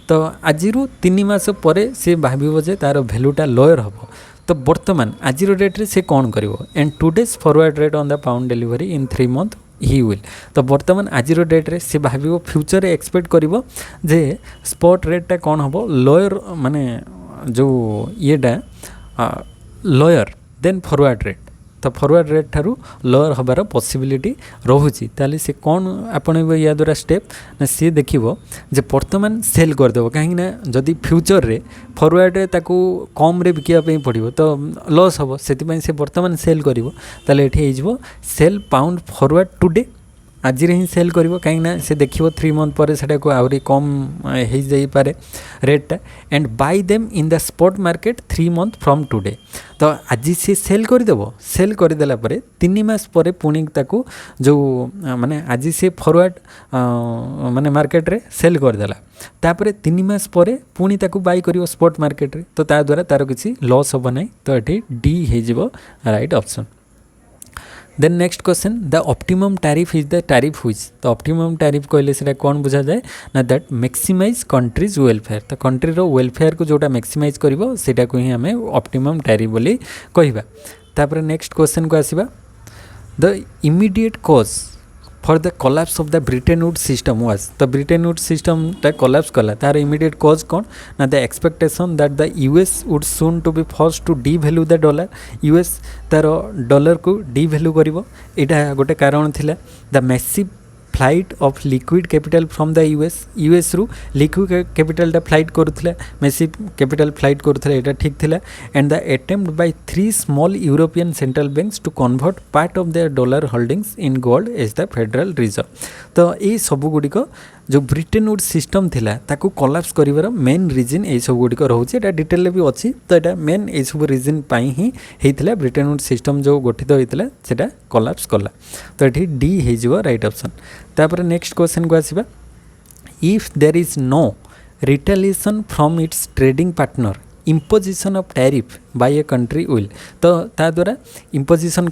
तो आज 3 मास परे से भाबिबो जे तार वैल्यूटा लोअर हबो तो वर्तमान आज रेट रे से कौन करिवो and today's forward rate on the pound delivery in 3 month he will तो वर्तमान आज डेट रे से भाविबो फ्यूचर रे एक्सपेक्ट करिवो जे स्पॉट रेटा कौन हबो लोअर माने जो येटा लोअर देन फॉरवर्ड रेट तो फॉरवर्ड रेट ठारू लोअर हबार पॉसिबिलिटी रोची ताले से कौन आपण या द्वारा स्टेप ना सी देखिबो जे वर्तमान सेल कर देबो कहीं ना जदि फ्यूचर रे फॉरवर्ड रे ताकू कम रे बिकिया पे पड़िबो तो लॉस हबो सेति पई से वर्तमान सेल करिवो ताले एठी हिजबो सेल पाउंड फॉरवर्ड टुडे आज ही सेल करिवो कहीं ना से देखिबो 3 मंथ पर सेटा को आउरी कम हो जाई पारे रेटटा and buy them in the spot market 3 month from today तो आज से सेल कर देबो सेल कर देला परे 3 मास परे पुणी ताकू जो माने आज से फॉरवर्ड माने मार्केट रे सेल कर देला तापरे 3 मास परे पुणी ताकू बाय करिवो स्पॉट मार्केट रे तो ता द्वारा तार किछि लॉस होबो नै तो एठी डी हे जिवो right option then next question the optimum tariff is the tariff which तो ऑप्टिमम टैरिफ कहले से कौन बुझा जाए ना दैट मैक्सिमाइज कंट्रीज वेलफेयर तो कंट्री रो वेलफेयर को जोटा मैक्सिमाइज करिवो सेटा को ही हमें ऑप्टिमम टैरिफ बोली कहबा तापर नेक्स्ट क्वेश्चन को आसीबा the immediate cause for the collapse of the Bretton Wood system was तो ब्रिटेन वुड सिस्टम टा कोलैप्स कला तार इमीडिएट कॉज कौन ना the expectation that the US would soon to be first to devalue the dollar US तार डॉलर को डिवैल्यू करिवो एटा गोटे कारण थिला the massive flight of liquid capital from the US रु लिक्विड कैपिटल फ्लाइट करुला मैसिव कैपिटल फ्लाइट करुला एटा ठीक थिला and the attempt by 3 small European central banks to convert part of their dollar holdings in gold as the federal reserve तो ये सब गुड़िक जो ब्रिटेन वुड सिस्टम थिला ताकू कोलैप्स करिवार मेन रीजन ये सब गुड़िक रोचे एटा डिटेल भी अच्छी तो एटा मेन ये सब रीजन पाई ही होता ब्रिटेन वुड सिस्टम जो गठित होता सेटा कोलैप्स कला तो ये डी हो राइट ऑप्शन तापर नेक्स्ट क्वेश्चन को आसीबा if there is no retaliation from its trading partner imposition of tariff by a country will तो ता द्वारा imposition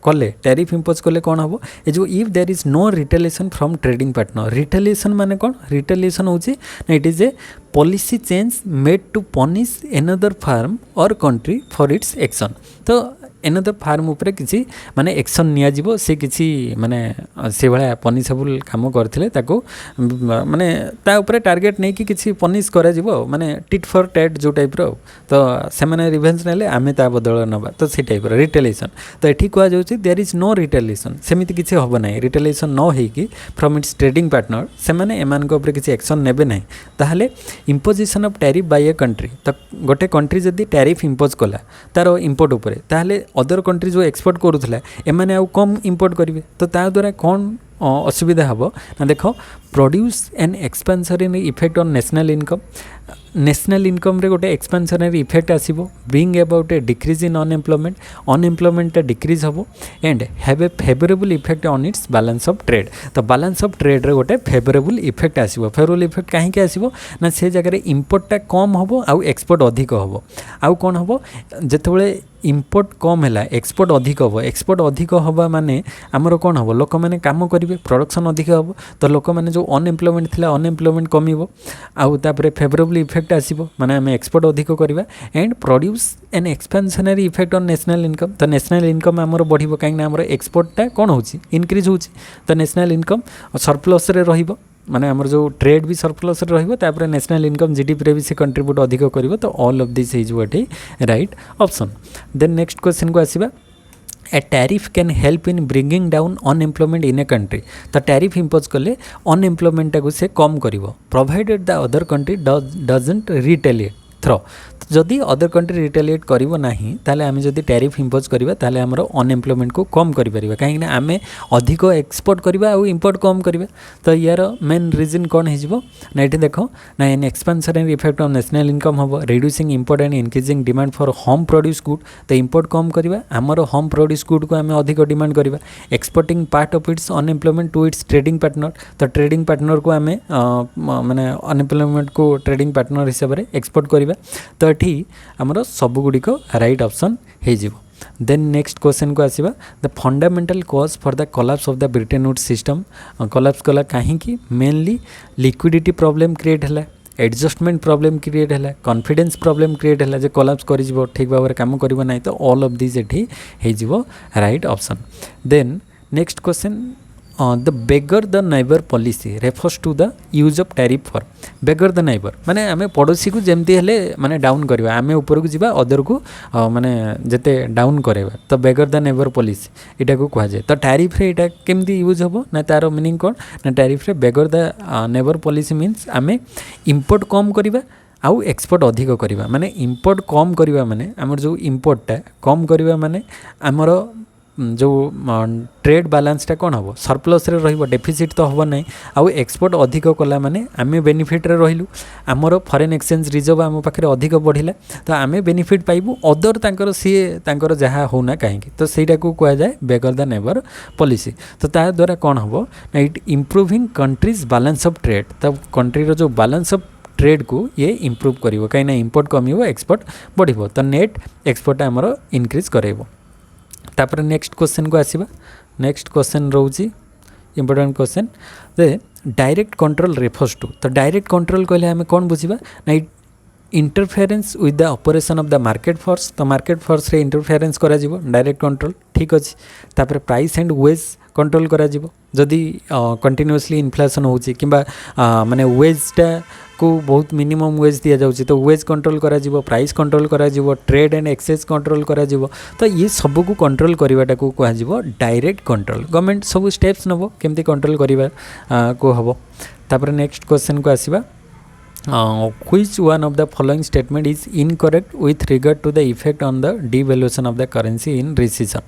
कले tariff impose कले कौन हम ए जो if there is no retaliation from trading partner retaliation माने कौन retaliation होची it is a policy change made to punish another firm or country for its action तो एनदर फार्म उपरे किसी माने एक्शन निया जीवो से किसी माने से भाया पनिशेबल काम करथिले ताको माने ता उपरे टार्गेट नै कि किसी पनिश करा जीवो माने टिट फॉर टैट जो टाइप रो तो से माने रिवेंज नेले आमे ता बदल नबा तो से टाइप रो रिटेलिएशन तो एठी कुआ जाउची देयर इज नो रिटेलिएशन सेमिति किसी होबो नै रिटेलिएशन न होई कि फ्रॉम इट्स ट्रेडिंग पार्टनर से माने एमान को उपरे किसी एक्शन नेबे नै ताहाले imposition of tariff by a country तो गोटे कंट्री जदी टैरिफ इंपोज कला तारो इंपोर्ट उपरे ताहाले अदर कंट्री जो एक्सपोर्ट करूला एमाने आउ कम इंपोर्ट करेंगे तो ता द्वारा कौन असुविधा हम ना देख produce and expansionary effect on national income रे गोटे एक्सपेंशनरी इफेक्ट आसीबो bring about a decrease in unemployment decrease हम and have a favourable effect on its balance of trade तो बैलेंस ऑफ ट्रेड रे गोटे फेवरेबल इफेक्ट आसीबो फेवरेबल इफेक्ट कहीं आसीबो ना से जगह इंपोर्टा कम हम आउ एक्सपोर्ट अधिक हम आउ कौन हम जितेबाला इंपोर्ट कम है एक्सपोर्ट अधिक हम एक्सपोर्ट अधिक हवा माने आमर कौन हम लोक मैंने काम करेंगे प्रोडक्शन अधिक हम तो लोक मैंने जो अनएम्प्लॉयमेंट थिला अनएम्प्लॉयमेंट कमिबो आउ तापरे फेवरेबल इफेक्ट आसीबो माने आम एक्सपोर्ट अधिक करवा and produce an expansionary effect on national income तो नेशनल इनकम आमर बढ़िबो कहीं आमर एक्सपोर्टटा कौन होची इंक्रीज होची तो नेशनल इनकम सरप्लस रे रहिबो माने आमर जो ट्रेड भी सरप्लस रे रहिबो तापरे नेशनल इनकम जीडीपी रे भी से कंट्रीब्यूट अधिक करिवो तो all of this is what is right option then next question को आसीबा a tariff can help in bringing down unemployment in a country तो टैरिफ इंपोज कले अनएम्प्लॉयमेंट को से कम करिवो provided the other country doesn't retaliate through जदि अदर कंट्री रिटेलिएट करिवो नाही ताले आमे जदि टैरिफ इंपोज करिवा ताले हमरो अनएम्प्लॉयमेंट को कम करि परिबा काहे ना आमे अधिक एक्सपोर्ट करिवा और इंपोर्ट कम करिवा तो यार मेन रीजन कोन हिजबो ना एठी देखो ना in expansionary effect on national income हबो reducing import and increasing demand for home produce good तो इंपोर्ट कम करिवा हमरो होम प्रोड्यूस गुड को आमे अधिक डिमांड करिवा exporting part of its unemployment to its trading partner तो ट्रेडिंग पार्टनर को आमे माने अनएम्प्लॉयमेंट को ट्रेडिंग पार्टनर हिसाब रे एक्सपोर्ट करिवा तो एठी हमरो सब गुडी को राइट ऑप्शन हे जिवो देन नेक्स्ट क्वेश्चन को आसीबा the fundamental cause for the collapse of the Bretton Woods system collapse कला काहे कि मेनली लिक्विडिटी प्रॉब्लम क्रिएट हला एडजस्टमेंट प्रॉब्लम क्रिएट हला कॉन्फिडेंस प्रॉब्लम क्रिएट हला जे कोलैप्स करि जिवो ठीक भाबरे काम करिवो नै तो ऑल ऑफ दिस एठी हे जिवो right option then next question the beggar the neighbour policy refers to the use of tariff for beggar the neighbour माने आमे पड़ोसी को जेमती हेले माने डाउन करवा आमे ऊपर को जीवा अदर को माने जते डाउन करेवा तो बेगर द नाइबर पॉलिसी एटा को कहा जाय तो टैरिफ रे एटा केमती यूज होबो ना तारो मीनिंग कोन ना टैरिफ रे बेगर द नाइबर पॉलिसी मीन्स आमे इंपोर्ट कम करवा आउ एक्सपोर्ट अधिक करवा माने इंपोर्ट कम करवा माने हमर जो इंपोर्टटा कम करवा माने हमर जो ट्रेड बैलेंसटा कौन हम सरप्लस रे रहिबो डेफिसिट तो हम ना आउ एक्सपोर्ट अधिक कला माने आमे बेनिफिट रे रहिलु आमर फॉरेन एक्सचेंज रिजर्व आम पाखे अधिक बढ़िला तो आमे बेनिफिट पाइबु अदर तांकर सी तांकर जहाँ होना कहीं तो ସେଇଟା को कहा जाए बेगर द नेबर पॉलिसी तो ता द्वारा कौन हम ना it improving countries balance of trade तो कंट्री रो जो बैलेंस ऑफ ट्रेड को ये इम्प्रूव करिवो कहीं ना इंपोर्ट कमिवो एक्सपोर्ट बढ़िवो तो नेट एक्सपोर्ट आमर इंक्रीज करेबो तापर नेक्स्ट क्वेश्चन को आसीबा नेक्स्ट क्वेश्चन रोची important question the direct control refers to तो डायरेक्ट कंट्रोल कहले हमें कौन बुझिबा ना interference with the operation of the market force तो मार्केट फोर्स रे इंटरफेरेंस करा जिवो डायरेक्ट कंट्रोल ठीक अछि तापर प्राइस एंड वेज कंट्रोल करा जिवो जदि कंटिन्यूअसली इन्फ्लेशन होची किबा माने वेजटा को बहुत मिनिमम वेज दिया जाउची तो वेज कंट्रोल करा जिवो प्राइस कंट्रोल करा जिवो ट्रेड एंड एक्सेस कंट्रोल करा जिवो तो ये सब को कंट्रोल करवाटा को कहा जिवो डायरेक्ट कंट्रोल गवर्नमेंट सब स्टेप्स नबो केमती कंट्रोल करवा को हबो तापर नेक्स्ट क्वेश्चन को आसीबा which one of the following statement is incorrect with regard to the effect on the devaluation of the currency in recession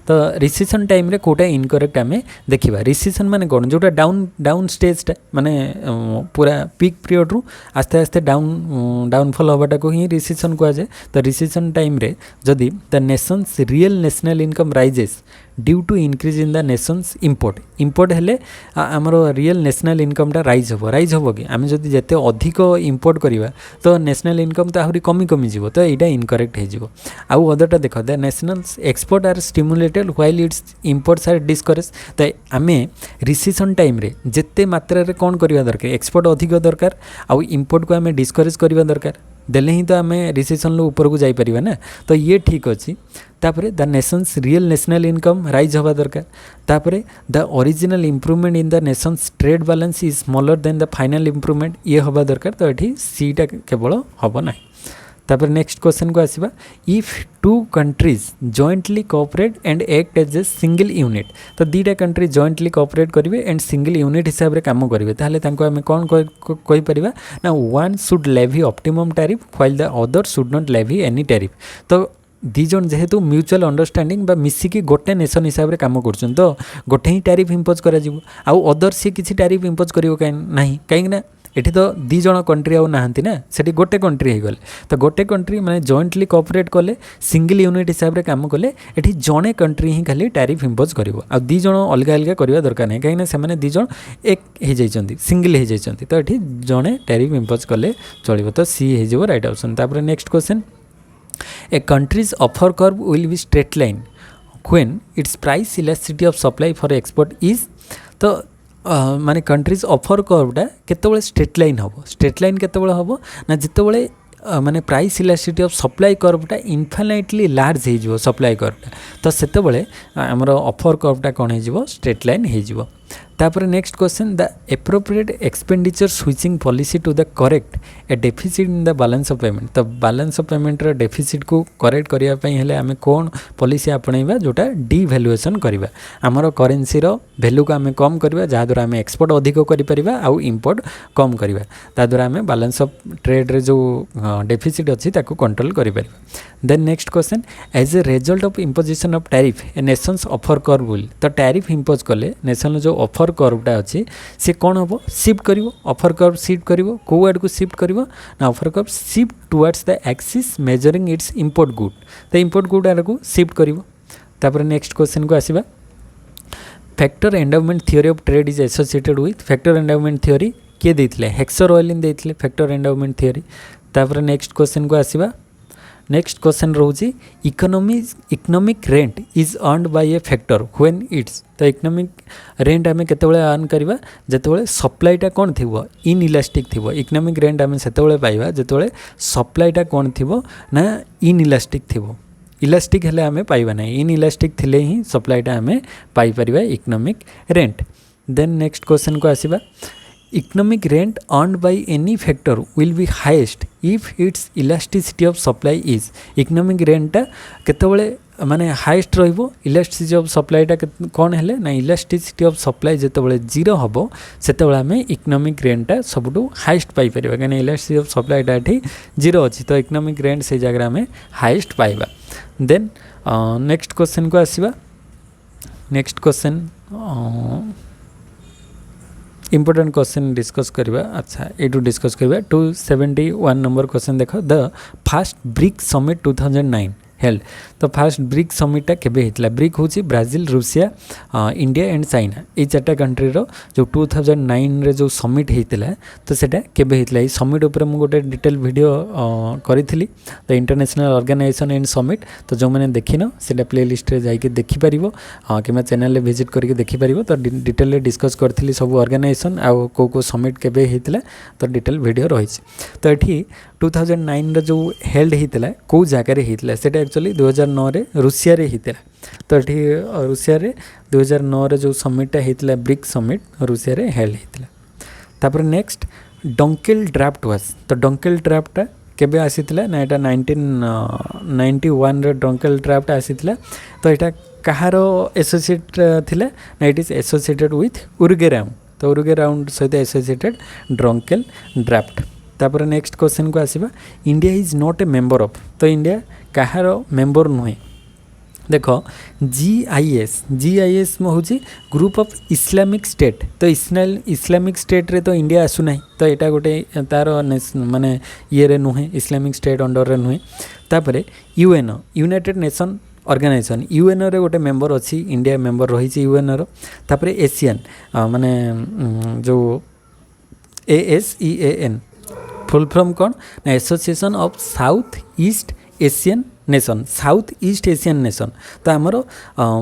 तो रिसेशन टाइम रे कोटा इनकरेक्ट आम देखा रिसेशन माने कौन जोटा डाउन स्टेजटा माने पूरा पीक पीरियड रु आस्ते आस्ते डाउनफॉल हवाटा को ही रिसेशन कहा जाए तो रिसेशन टाइम रे जदि the nation's real national income rises due to increase in the nation's import हेले आमर रियल नेशनल इनकमटा राइज हम कि आम जब जिते अधिक इंपोर्ट करवा तो नेशनल इनकम तो आहरी कमी जीव तो यहाँ इनकरेक्ट हो आउ अदरटा देख the national export are stimulated while its imports are discourage तो आम रिसेसन टाइम रे जिते मात्रा रे कौन करवा दरकार एक्सपोर्ट अधिक दरकार आउ इंपोर्ट को आम डिस्करेज करवा दरकार देले ही तो आम रिसेसन ऊपर को जापर ना तो ये ठीक अच्छी तापर the nation's real national income rise हवा दरकार तापर the original improvement in the Nations trade balance is smaller than the final improvement ये हवा दरकार तो ये सीटा केवल हम ना तापर नेक्स्ट क्वेश्चन को आसवा if two countries jointly cooperate and act as a single unit तो दीटा कंट्री जॉइंटली कोऑपरेट करेंगे एंड सिंगल यूनिट हिसाब से काम करेंगे ताहले तांको आमे कौन कहि परिबा ना one should levy optimum tariff while the other should not levy any tariff तो दी जन जेहेतु म्यूचुअल अंडरस्टैंडिंग बा मिसिकी गोटे नेशन हिसाब से काम कर तो गोटे ही टैरिफ इम्पोज करा जिवो आउ अदर सी किसी टैरिफ इम्पोज करिवो कहीं ना एठी तो दी जन कंट्री आउ नाहंती ना सेठी गोटे कंट्री हो गले तो गोटे कंट्री माने जॉइंटली कोऑपरेट कले सिंगल यूनिट हिसाब से काम कले एठी जणे कंट्री ही खाली टैरिफ इम्पोज करिवो आ दी जन अलग अलग करवा दरकार नहीं कहीं से माने दी जन एक हो जाइछंती सिंगल हो जाइछंती तो एठी जणे टैरिफ इम्पोज कले चलिवो तो सी हो जिवो राइट ऑप्शन तापर next question a country's offer curve will be straight line when its price elasticity of supply for export is तो माने कंट्रीज ऑफर कर्वटा केतबेले स्ट्रेट लाइन हम स्ट्रेट लाइन केतबेले हम ना जितेबेले माने प्राइस इलास्टिसिटी ऑफ सप्लाई कर्वटा इनफाइनाइटली लार्ज हो सप्लाई कर्वटा तो सेतेबेले आमर ऑफर कर्वटा कौन हो स्ट्रेट लाइन हो तापर next question the appropriate expenditure switching policy to the correct a deficit in the balance of payment तो बैलेंस ऑफ पेमेंट रो डेफिसिट को करेक्ट करिया पई हेले आमे कोन पॉलिसी आपणैबा जोटा डिवैल्यूएशन करबा हमर करेंसी रो वैल्यू को आमे कम करबा जा द्वारा आमे एक्सपोर्ट अधिक करि परिबा आउ इंपोर्ट कम करबा ता द्वारा आमे बैलेंस ऑफ ट्रेड रे जो डेफिसिट अछि ताको कंट्रोल करि परिबा then next question as a result of imposition of tariff a nations offer curve will तो टैरिफ इंपोज कले नेशन जो ऑफर कर्वटा अच्छी सी कौन हम शिफ्ट कर ऑफर कर्व शिफ्ट कर कौ आड़ को शिफ्ट कर ना offer curve shift towards the axis measuring its import good तो इंपोर्ट गुड आड़ को शिफ्ट कर नेक्स्ट क्वेश्चन को आसवा factor endowment theory of trade is associated with factor endowment theory किए देते हेक्सर ऑयलिन देते फैक्टर एंडाउमेंट थ्योरी तापर नेक्स्ट क्वेश्चन को आसवा नेक्स्ट क्वेश्चन रोचे economic rent is earned by a factor when its तो इकोनॉमिक रेंट आम केतबेले अर्न करवा जेतबेले सप्लाईटा कौन थी इन इलास्टिक थी इकोनॉमिक रेंट आम सेतबेले पाइबा जेतबेले सप्लाईटा कौन थी ना इन इलास्टिक थी इलास्टिक हेले आम पाइबा ना इन इलास्टिक थिले ही सप्लाईटा आम पाई परिबा economic rent then next question को आसवा economic rent earned by any factor will be highest if its elasticity of supply is economic रेंटा केतबेले माने हाईएस्ट रहिबो इलास्टिसिटी ऑफ सप्लाईटा कौन हेले ना इलास्टिसिटी ऑफ सप्लाई जेतबेले जीरो हबो सेतबेले आमे इकोनॉमिक रेंटा सबटू हाईएस्ट पाई परिबा काने इलास्टिसिटी ऑफ सप्लाईटा एठी जीरो अछि तो इकोनॉमिक रेंट से जगह आमे हाईएस्ट पाइबा देन नेक्स्ट क्वेश्चन को आसीबा next question important question discuss करवा अच्छा ये डिस्कस करवा 271 नंबर क्वेश्चन देख the first BRIC summit 2009 held तो फास्ट ब्रिक समिटा केबे हितला ब्रिक होची ब्राजिल रूसिया इंडिया एंड चाइना ये चार्टा कंट्री रो जो 2009 रे जो समिट हितला तो सेटा केबे हितला ई समिट ऊपर मु गोटे डिटेल वीडियो करिथिली the international organisation and summit तो जो मैंने देखिन सेटा प्लेलिस्ट रे जाइके देखि परिबो किमा चैनल रे विजिट करके देखि परिबो तो डिटेल रे डिस्कस करथिली सब ऑर्गेनाइजेशन आ को समिट केबे हितला तो डिटेल वीडियो रहिछि तो एठी 2009 रे जो हेल्ड हितला को जगह रे हितला सेटा एक्चुअली 2009 रे रूसिया रे हितला तो एठी रूसिया रे 2009 रे जो समिट हितला ब्रिक समिट रूसिया रे हेल्ड हितला तापर नेक्स्ट डंकेल ड्राफ्ट वाज तो डंकेल ड्राफ्ट केबे आसीतला ना एटा 1991 रे डंकेल ड्राफ्ट आसीतला तो एटा कहारो एसोसिएट थिला ना it is associated with Uruguay round तो उरुगे राउंड सहित एसोसिएटेड डंकेल ड्राफ्ट तापर नेक्स्ट क्वेश्चन को आसीबा India is not a member of तो इंडिया कहार मेंबर नुहे देख GIS में हूँ ग्रुप ऑफ इस्लामिक स्टेट तो इस्लामिक स्टेट रे तो इंडिया आसुना तो यहाँ गोटे तार माने ये नुहे इस्लामिक स्टेट अंडर रे नुहे तापर UN united nation organisation UN रे गोटे मेंबर अच्छी इंडिया मेंबर रही यूएन रो एशियन माने जो ASEAN फुल फॉर्म कौन ना association of south east Asian nation south east Asian nation तो आमर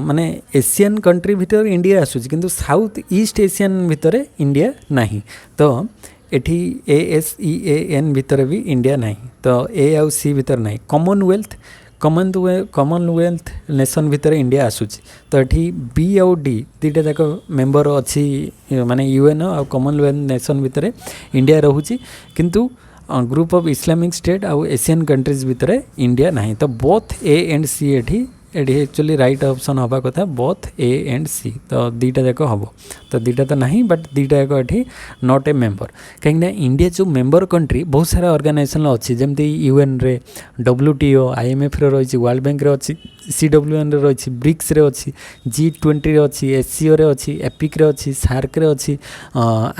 माने एशियन कंट्री भितर इंडिया आसूँ किंतु साउथ ईस्ट एशियन भितर इंडिया नहीं तो एठी ASEAN भितर भी इंडिया नहीं तो ए आउ सी भितर नहीं कॉमनवेल्थ नेशन भितर इंडिया आसूची तो ये बी आउ डी दुईटा जाक मेंबर अच्छी माने यूएन और कॉमनवेल्थ नेशन भितर इंडिया रोची किंतु ग्रुप ऑफ इस्लामिक स्टेट आउ एशियन कंट्रीज भितर इंडिया नहीं तो बोथ ए एंड सी एठी एक्चुअली राइट ऑप्शन हवा कथा बोथ ए एंड सी तो दुईटा जाक हम तो दुईटा तो नहीं बट दुईटा जाक ये नॉट ए मेंबर कहीं इंडिया जो मेंबर कंट्री बहुत सारा ऑर्गेनाइजेशन अच्छी जमती यूएन रे WTO IMF रे रही वर्ल्ड बैंक रे अच्छी CWN रे रही ब्रिक्स रे अच्छी G20 रे अच्छी SCO रे अच्छी एपिक रे अच्छी सार्क रे अच्छी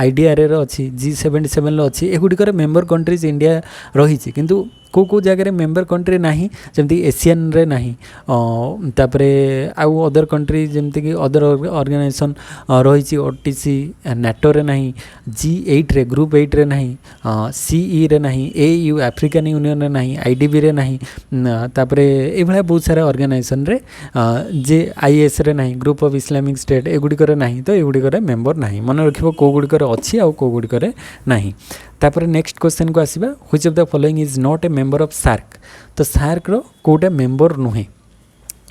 IDR रे अच्छी G77 रे अच्छी एगुड़िकर मेंबर कंट्रीज इंडिया रही किंतु को जगह मेंबर कंट्री नहीं जमती एशियन रे नहीं तापरे आउ अदर कंट्री जमती कि अदर ऑर्गेनाइजेशन रही OTC NATO रे नहीं G8 रे ग्रुप 8 रे नहीं CE रे नहीं AU अफ्रीकन यूनियन रे नहीं IDB रे नहीं तापरे ए भला बहुत सारा ऑर्गेनाइजेशन रे जे IS रे नहीं ग्रुप ऑफ इस्लामिक स्टेट एगुड़िकर नहीं तो एगुड़िकर मेंबर नहीं मन रखिबो को गुड़िकर अच्छी आ को गुड़िकर नहीं तापर नेक्स्ट क्वेश्चन को आसीबा which of the following is not a member of SAARC तो सार्क रो कोटा मेंबर नुहे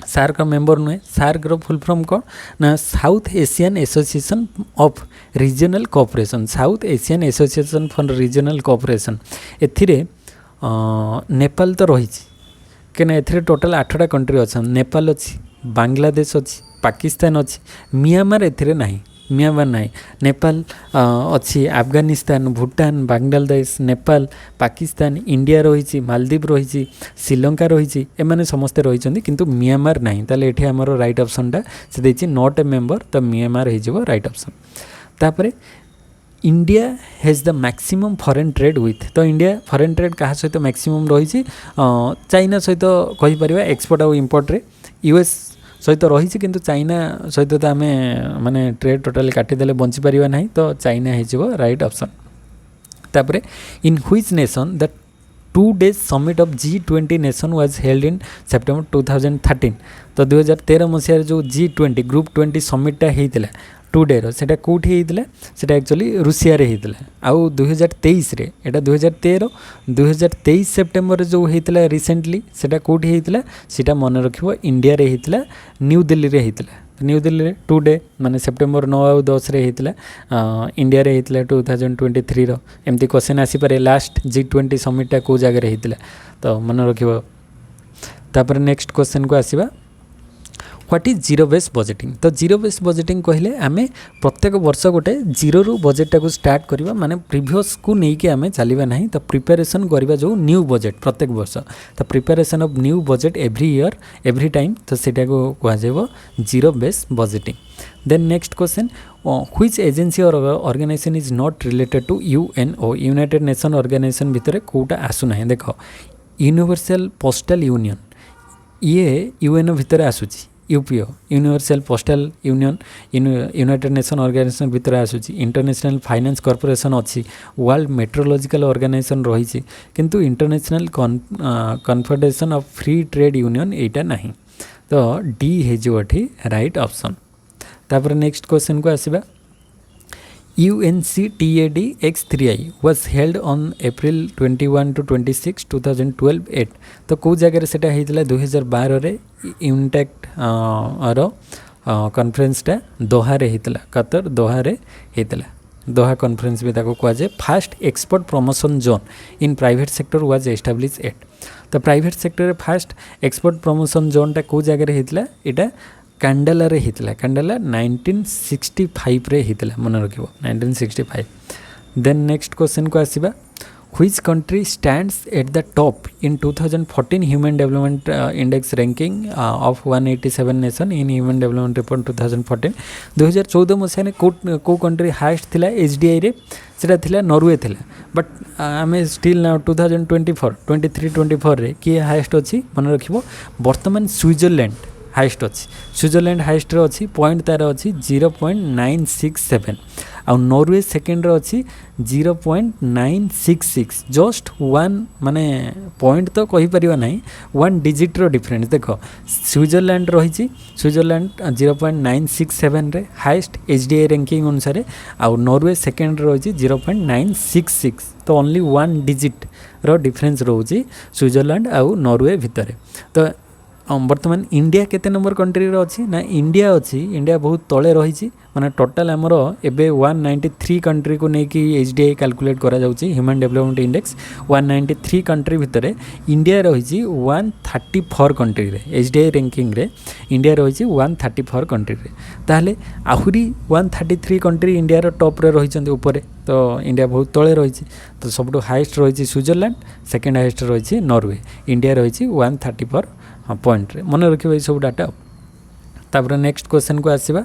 सार्क मेंबर नुहे सार्क रो फुल फॉर्म को ना South Asian Association of Regional Cooperation South Asian Association for Regional Cooperation एथिरे नेपाल तो रही कि एथिरे टोटल 8टा कंट्री अच्छा नेपाल अच्छी बांग्लादेश अच्छी पाकिस्तान अच्छी म्यांमार एथिरे नहीं म्यांमार नहीं नेपाल अच्छी अफगानिस्तान भूटान बांग्लादेश नेपाल पाकिस्तान इंडिया रही मालदीव रही श्रीलंका रही एमाने समस्ते रही किंतु म्यांमार नहीं ताले एठी हमरो राइट ऑप्शनटा से देछि नॉट ए मेंबर तो म्यांमार हो जिवो राइट ऑप्शन तापरे India has the maximum foreign trade with तो इंडिया फॉरेन ट्रेड क्या सहित मैक्सिमम रही चाइना सहित कहि परिबा एक्सपोर्ट और इंपोर्ट रे यूएस सहित रही किंतु चाइना सहित तो आम माने ट्रेड टोटाली काटिदेले बंची पारिबा नहीं तो चाइना हो राइट ऑप्शन तापरे in which nation the 2 days summit of G20 nation was held in September 2013 तो 2013 मसीह जो G20 ग्रुप 20 समिटा होता 2 day सेटा कौटी होता सेटा एक्चुअली रूसिया रे होता आउ 2023 रे एटा 2023 सेप्टेम्बर जो होता रिसेंटली सेटा कौटी होता सेटा मन रखिबो इंडिया रे होता न्यू दिल्ली रे होता न्यू दिल्ली रे 2 day माने सेप्टेम्बर 9 और 10 रे होता इंडिया रे होता 2023 रो एमती क्वेश्चन आसी पारे लास्ट G20 समिटा को जगह रे होता तो मन रखिबो तापर नेक्स्ट क्वेश्चन को आसीबा what is zero base budgeting तो जीरो बेस बजेटिंग कहले आमे प्रत्येक वर्ष गोटे जीरो रु बजेट को स्टार्ट करवा माने प्रीवियस को लेकिन आमे चलवा नहीं तो प्रिपरेशन करवा जो न्यू बजेट प्रत्येक वर्ष तो preparation of new budget every year every time तो सेटा को कह जाबो zero base budgeting then next question which agency or organisation is not related to UNO United nation Organisation भितर कोटा आसु नहीं देखो यूनिवर्सल पोस्टल यूनियन ये UNO भितर आसुची UPO Universal Postal Union United nation Organisation भितर आसुची इंटरनेशनल फाइनेंस कॉर्पोरेशन अच्छी वर्ल्ड मेट्रोलॉजिकल ऑर्गेनाइजेशन रही किंतु International Confederation of Free trade union एटा नहीं तो डी हेजी राइट ऑप्शन तापर नेक्स्ट क्वेश्चन को आसीबा UNCTAD X3I was held on April 21 to 26 2012 8 तो कौ जगह सेटा होता 2012 रे यूनिटेक्ट रो कॉन्फ्रेंसटा दोहा रे होता कतर दोहा रे होता दोहा कॉन्फ्रेंस भी ताको कह जाए first export promotion zone in private sector was establish at तो private sector first export promotion जोनटा कौ जगह होता यहाँ कांडाला रे होता कांडाला 1965 रे होता मन रखिबो 1965 देन नेक्स्ट क्वेश्चन को आसीबा Which country stands at the top in 2014 Human Development Index ranking of 187 nation in Human Development Report 2014? 2014 मसीह को कंट्री हाएस्ट थिला HDI रे सेटा थिला नॉर्वे थिला बट आम स्टिल नाउ 2024 23 24 रे किए हाएस्ट अच्छी मन रखिबो वर्तमान स्विट्जरलैंड हाएस्ट अच्छी स्विट्जरलैंड हाएस्ट रे अच्छी पॉइंट तार अच्छी 0.967 आ नॉर्वे सेकेंड रे अच्छी 0.966 जस्ट वन माने पॉइंट तो कहि परिबा नाही वन डिजिट रो डिफरेंस देखो स्विट्जरलैंड रही स्विट्जरलैंड 0.967 रे हाईएस्ट HDI रैंकिंग अनुसार आ नॉर्वे सेकेंड रही 0.966 तो ओनली वन डिजिट रो डिफरेंस रोची स्विट्जरलैंड आउ नॉर्वे भितर तो बर्तमान इंडिया केते नंबर कंट्री रो अछि ना इंडिया अछि इंडिया बहुत तले रही माने टोटल हमरो एबे 193 कंट्री को नै कि HDI कैलकुलेट करा जाउछि ह्यूमन डेवलपमेंट इंडेक्स 193 कंट्री भितरे इंडिया रही 134 कंट्री रे HDI रैंकिंग रे इंडिया रही 134 कंट्री रे ताहले आहुरी 133 कंट्री इंडिया रो टॉप रे रही ऊपर तो इंडिया बहुत तले रही तो सबटो हाईएस्ट रही स्विट्जरलैंड सेकेंड हाईएस्ट रही नॉर्वे इंडिया रही 134 पॉइंट रे मन रखिबे सब डाटा तापर नेक्स्ट क्वेश्चन को आसीबा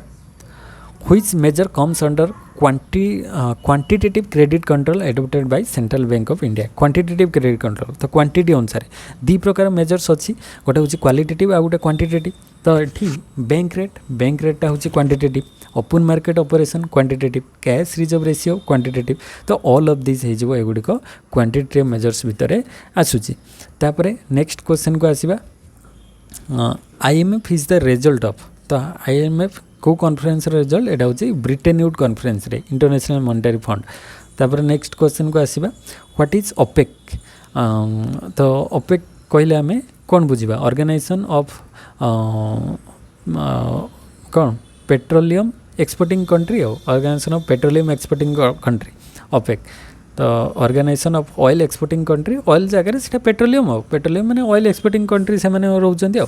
which measure comes under quantitative credit control adopted by Central Bank of India quantitative credit control तो क्वांटिटी अनुसार दी प्रकार मेजर्स अच्छी गोटे हूँ क्वालिटेटिव आ गोटे क्वांटिटेटिव तो ये बैंक रेटा हूँ quantitative open market operation quantitative cash reserve ratio quantitative तो ऑल ऑफ दिस हो एगुड़िक क्वांटिटेटिव मेजर्स भितर आसूची तापर नेक्स्ट क्वेश्चन को आसीबा IMF is the result of तो IMF को कॉन्फ्रेंस रिजल्ट एटा होची ब्रिटेन यूथ कॉन्फ्रेंस रे इंटरनेशनल मॉनेटरी फंड तापर नेक्स्ट क्वेश्चन को आसीबा व्हाट इज ओपेक तो ओपेक कहले हमें कौन बुझिबा ऑर्गेनाइजेशन ऑफ कौन petroleum exporting country organisation of petroleum exporting country OPEC तो organisation of oil exporting country oil जगह से पेट्रोलियम पेट्रोलियम माने ऑयल एक्सपोर्टिंग कंट्री से माने रोचंती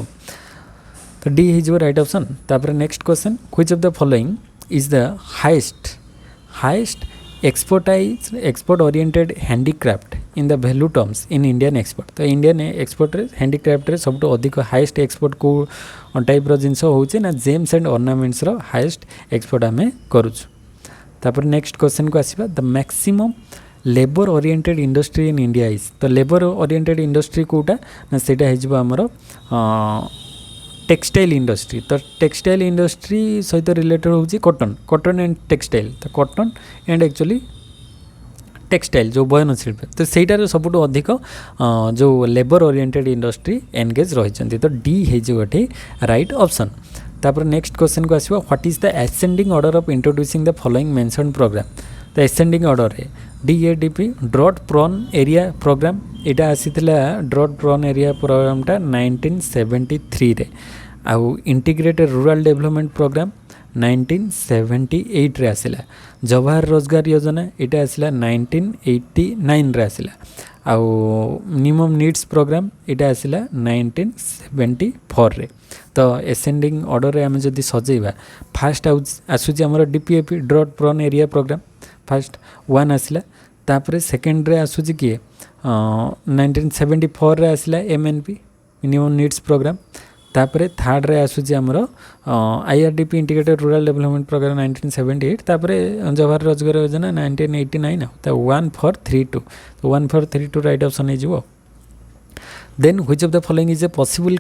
तो D is your right option तापर next question which of the following is the highest export oriented handicraft in the value terms in Indian export तो इंडियन एक्सपोर्ट रे हैंडीक्राफ्ट रे सबटो अधिक हाईएस्ट एक्सपोर्ट को टाइप रो जिंस होउचे ना जेम्स एंड ऑर्नामेंट्स रो हाईएस्ट एक्सपोर्ट हमें करूछु तापर नेक्स्ट क्वेश्चन को आसीबा the maximum labour oriented industry in India is तो लेबर ओरिएंटेड इंडस्ट्री कोटा ना सेटा हेजिबो हमरो टेक्सटाइल इंडस्ट्री तो टेक्सटाइल इंडस्ट्री सहित रिलेटेड होची कॉटन एंड टेक्सटाइल तो कॉटन एंड एक्चुअली टेक्सटाइल जो बयन शिल्प तो सहीटार सबुठ अधिक जो लेबर ओरिएंटेड इंडस्ट्री एंगेज रही तो डी होटे राइट ऑप्शन तापर नेक्स्ट क्वेश्चन को आसवा what is the ascending order of introducing the following mention programme तो एसेंडिंग ऑर्डर रे DADP drought prone area programme यहाँ आसीथिला ड्रॉट प्रोन एरिया प्रोग्रामटा 1973 रे आउ इंटीग्रेटेड रूरल डेवलपमेंट प्रोग्राम 1978 रे आसिला जवाहर रोजगार योजना यहाँ आसिला 1989 रे आसिला आउ मिनिमम नीड्स प्रोग्राम यहाँ आसिला 1974 रे तो एसेंडिंग ऑर्डर रे आमे जदि सजेइबा फास्ट आसुची हमर DPAP drought prone area programme first one आसला तापरे सेकेंड रे आसुची किए 1974 रे आसला MNP मिनिमम नीड्स प्रोग्राम तापरे थर्ड रे आसुची हमर IRDP integrated rural development programme 1978 तापरे जवाहर रोजगार योजना 1989 तो 1432 तो 1432 राइट ऑप्शन है जीवो then which of the following is a possible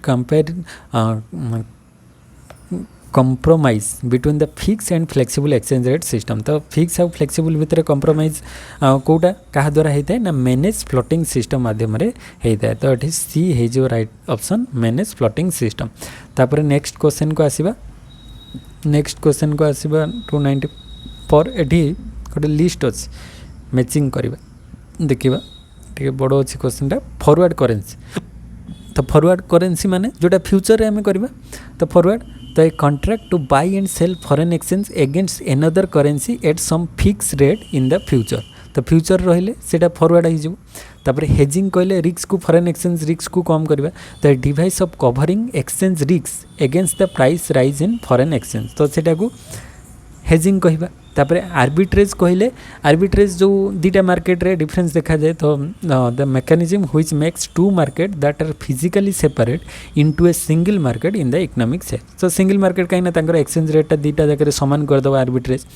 compromise between the fixed and flexible exchange rate system तो फिक्स और फ्लेक्सिबल भितर compromise कोटा कहा द्वारा होता है ना मैनेज फ्लोटिंग सिस्टम माध्यम रे होता है तो ये सी है जो right option manage floating system तापर नेक्स्ट क्वेश्चन को आसीबा 294 एठी गोटे लिस्ट अच्छी मैचिंग करवा देखिबा ठीक बड़ अच्छी क्वेश्चन फॉरवर्ड करेन्सी तो फॉरवर्ड करेन्सी माने जोटा फ्यूचर रे हमें करबा तो फॉरवर्ड तो a contract to buy and sell foreign exchange against another currency at some fix rate in the future तो फ्यूचर रहिले सेटा फॉरवर्ड हो तापर हेजिंग कहले रिस्क को फॉरेन एक्सचेंज रिस्क को कम करबा तो device of covering exchange risk against the price rise in foreign exchange तो सेटा को हेजिंग कहबा तापर आर्बिट्रेज कहले आर्बिट्रेज जो दीटा मार्केट रे डिफरेंस देखा जाए तो the mechanism which makes two market that are physically separate into a single market in the economic sense. तो सिंगल मार्केट कहीं ना एक्सचेंज रेट दीटा जगह सामान करदेव आर्बिट्रेज।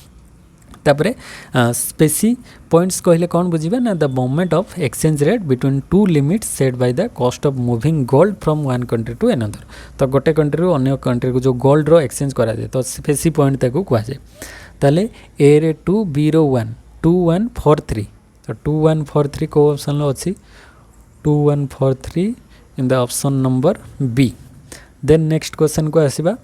तापर स्पेसी पॉइंट्स कहले कौन बुझे ना the movement of exchange rate between two limits set by the cost of moving gold from one country to another. तो गोटे कंट्री रू अन्य कंट्री को जो गोल्ड रो एक्सचेंज करा जाए तो स्पेसी पॉइंट ताको कहा जाए। ताले ए रे 2 बी रो 1 2143 तो 2143 को ऑप्शन अच्छी 2143 in the option number B. Then next question को आसीबा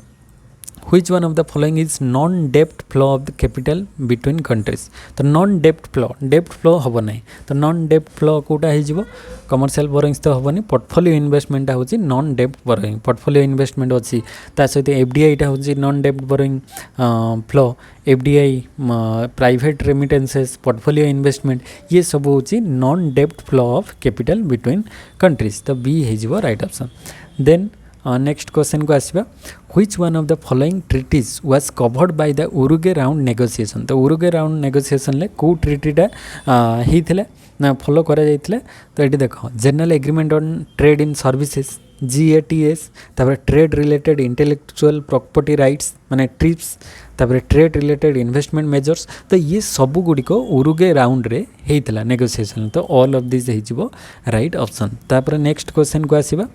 which one of the following is non debt flow of the capital between countries। तो non debt flow हम ना तो non debt flow कोटा हो कमर्शियल बोरोइंग्स तो हेनी पोर्टफोलियो इन्वेस्टमेंट हूँ नॉन डेब्ट बोरोइंग पोर्टफोलियो इन्वेस्टमेंट अच्छी सहित एफडीआई हूँ नॉन डेब्ट borrowing flow FDI private remittances portfolio investment ये सब हूँ नॉन डेब्ट flow of capital between countries. तो बी हो right option. Then next question को आसवा which one of the following treaties was covered by the Uruguay round negotiation. तो उरुगे राउंड नेगोशिएशन ले को ट्रिटीटा होता ना फॉलो करा जाइथिले। तो ये देख general agreement on trade in services GATS तापर trade related intellectual property rights माने ट्रिप्स तापर ट्रेड रिलेटेड इन्वेस्टमेंट मेजर्स। तो ये सबू गुड़िक उरुगे राउंड रे होता नेगोशिएशन। तो ऑल ऑफ दिस हो राइट ऑप्शन। तापर नेक्स्ट क्वेश्चन को आसवा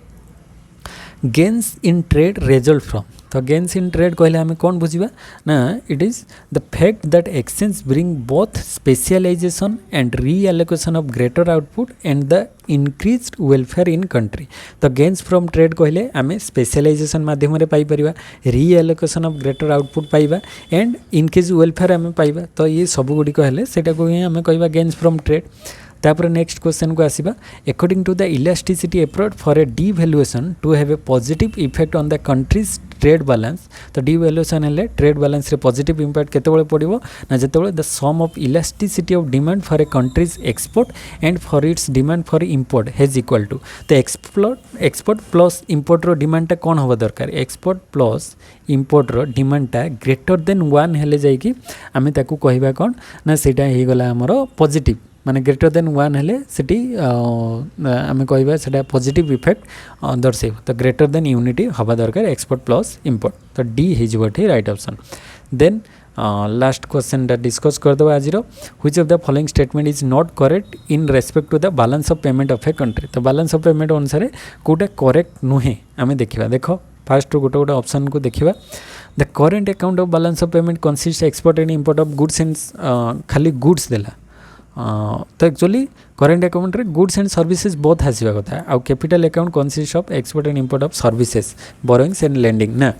gains in trade result from. तो गेन्स इन ट्रेड कहले आम कौन बुझा ना it is the fact that exchange bring both specialisation and reallocation of greater output and the increased welfare in country. तो गेन्स फ्रॉम ट्रेड कहले आम स्पेशलाइजेशन माध्यम पाइपर रीएलोकेशन ऑफ ग्रेटर आउटपुट पाइबा एंड इनक्रीज वेलफेयर आम पाइबा। तो ये सब गुड़िक हेल्ले से आम कह गेन्स फ्रॉम ट्रेड। तापर नेक्स्ट क्वेश्चन को आसवा according to the elasticity approach for a devaluation to have a positive effect on the country's trade balance. तो डिवैल्यूएशन हेल्ले ट्रेड बैलेंस रे पॉजिटिव इम्पैक्ट केतेबेले पड़िबो ना जेतेबेले the sum of elasticity of demand for a country's export and for its demand for import has equal to. तो एक्सपोर्ट प्लस इंपोर्ट रो डिमांडटा कौन होबा दरकार एक्सपोर्ट प्लस इंपोर्ट रो डिमांडटा ग्रेटर देन 1 हेले जाइकी आमे ताकू कहबा कौन ना सेटा हे गला हमरो पॉजिटिव माने ग्रेटर देन 1 हेले सेटी आमे कहबा सेटा पॉजिटिव इफेक्ट दर्शेब। तो ग्रेटर देन यूनिटी हवा दरकार एक्सपोर्ट प्लस इंपोर्ट। तो डी हे right option. Then last question discuss करदे आज which of the following statement is not correct in respect to the balance of payment of a country. तो बैलेंस ऑफ पेमेंट अनुसार कोटा करेक्ट नुहे आमे देखिबा। देखो फास्ट गोटे गोटे ऑप्शन को देखिबा the current account of balance of payment consist export and import of goods and खाली गुड्स देला। तो एक्चुअली करेंट अकाउंट रे गुड्स एंड सर्विसेज बोथ आसवा कथा आउ capital account consist of export and import of services borrowings and lending ना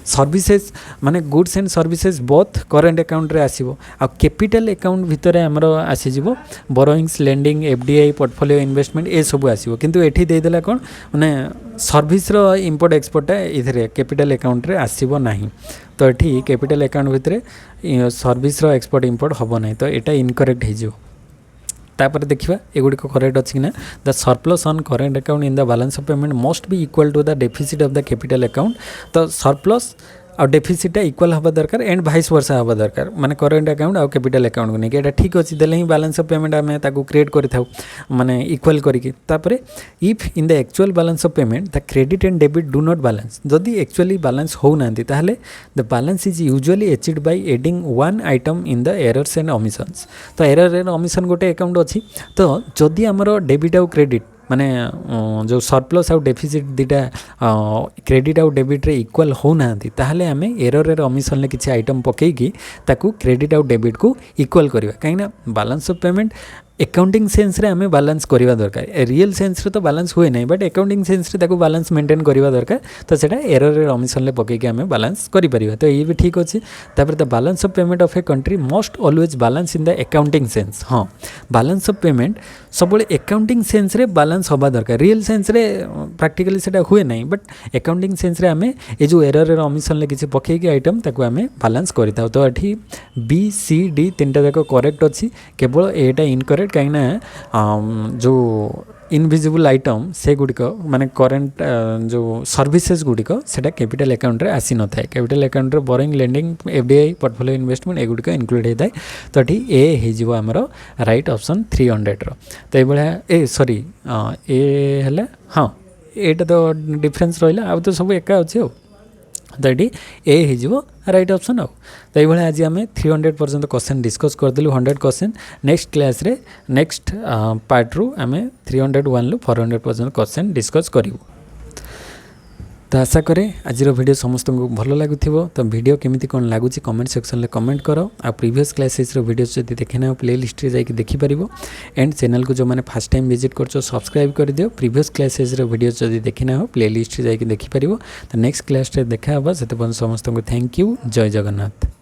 सर्विसेज माने goods and services both current account रे आसीबो आउ कैपिटल अकाउंट भितर हमरो आसी जिवो borrowings lending FDI portfolio investment ए सब आसीबो किंतु एठी दे देला कोन माने सर्विस रो इंपोर्ट एक्सपोर्ट इधरे कैपिटल अकाउंट रे आसीबो नाही। तो एठी कैपिटल अकाउंट भितर सर्विस रो एक्सपोर्ट इंपोर्ट हबो नाही। तो एटा इनकरेक्ट हे जिवो। तापर देखिबा एगुडी को करेक्ट अछि ना the surplus on current account in the balance of payment must be equal to the deficit of the capital account. तो सरप्लस आ डेफिसिटा इक्वल हवा दरकार एंड भाइस वर्सा हवा दरकार माने करेंट अकाउंट आ कैपिटल अकाउंट को नहीं ठीक अच्छी देले ही बैलेंस ऑफ पेमेंट आम ताकू क्रिएट करिथाउ माने इक्वल करिके। तापरे if in the actual balance of payment the credit and debit do not balance जदि एक्चुअली बैलेंस हो नांती ताहले the balance is usually achieved by adding one item in the errors and omissions. तो एरर एंड ओमिशन गोटे अकाउंट अच्छी। तो जदि आमर डेबिट आउ क्रेडिट माने जो सरप्लस आउ डेफिसिट दीटा क्रेडिट आउ डेबिट रे इक्वल हो नांती ताहले आमे एरर रे ओमिशन ले किछि आइटम पकेकी ताकू क्रेडिट आउ डेबिट को इक्वल करबा काहे ना balance of payment accounting sense रे हमें बैलेंस करवा दरकार रियल सेंस रे तो बैलेंस हुए नहीं बट अकाउंटिंग सेंस रे ताको बैलेंस मेंटेन करवा दरकार। तो सेटा एरर रे ओमिशन ले पकेकी हमें बैलेंस करि परिबा। तो ये भी ठीक अछि। तापर the balance of payment of a country must always balance in the accounting sense. हाँ बैलेंस ऑफ पेमेंट सब अकाउंटिंग सेंस रे बैलेंस होबा दरकार रियल सेंस रे प्रैक्टिकली सेटा हुए नहीं बट अकाउंटिंग सेंस रे हमें ए जो एरर रे ओमिशन ले किछि पकेकी आइटम ताको हमें बैलेंस करिताउ। तो एठी बी सी डी तीनटा जाक करेक्ट अछि केवल एटा इनकरेक्ट कहीं जो इनविजिबल आइटम से गुड़िक माने करेन्ट जो सर्विसेज गुड़िक से कैपिटल अकाउंट रे आसी न थाए कैपिटल अकाउंट रे borrowing lending FDI portfolio investment एगुड़िक इंक्लूड होता है तो ये हो आमर राइट ऑप्शन 300 तो ये ए सॉरी ए है हाँ एटा तो डिफरेंस रहा आ तो सब एका अच्छे तो ये ए हो राइट ऑप्शन आउ तो ये आज आम 300 पर्यंत क्वेश्चन डिस्कस करदेलु 100 क्वेश्चन नेक्स्ट क्लास रे नेक्स्ट पार्ट रु आम 301 रु 400 पर्यंत क्वेश्चन डिस्कस करूँ तो आशा करे आज वीडियो समस्त को भल लगुव तो वीडियो केमिति कौन लगुच कमेंट सेक्शन में कमेंट कर आ प्रीवियस क्लासेस वीडियो जब देखना प्ले लिस्ट रे जाकि देखिपर एंड चैनल को जो मैंने फर्स्ट टाइम विजिट कर सब्सक्राइब कर दियो प्रीवियस क्लासेस वीडियो जब देखना प्ले लिस्ट रे जाकि देखिपर तो नेक्स्ट क्लास रे देखा से समस्त को थैंक यू जय जगन्नाथ।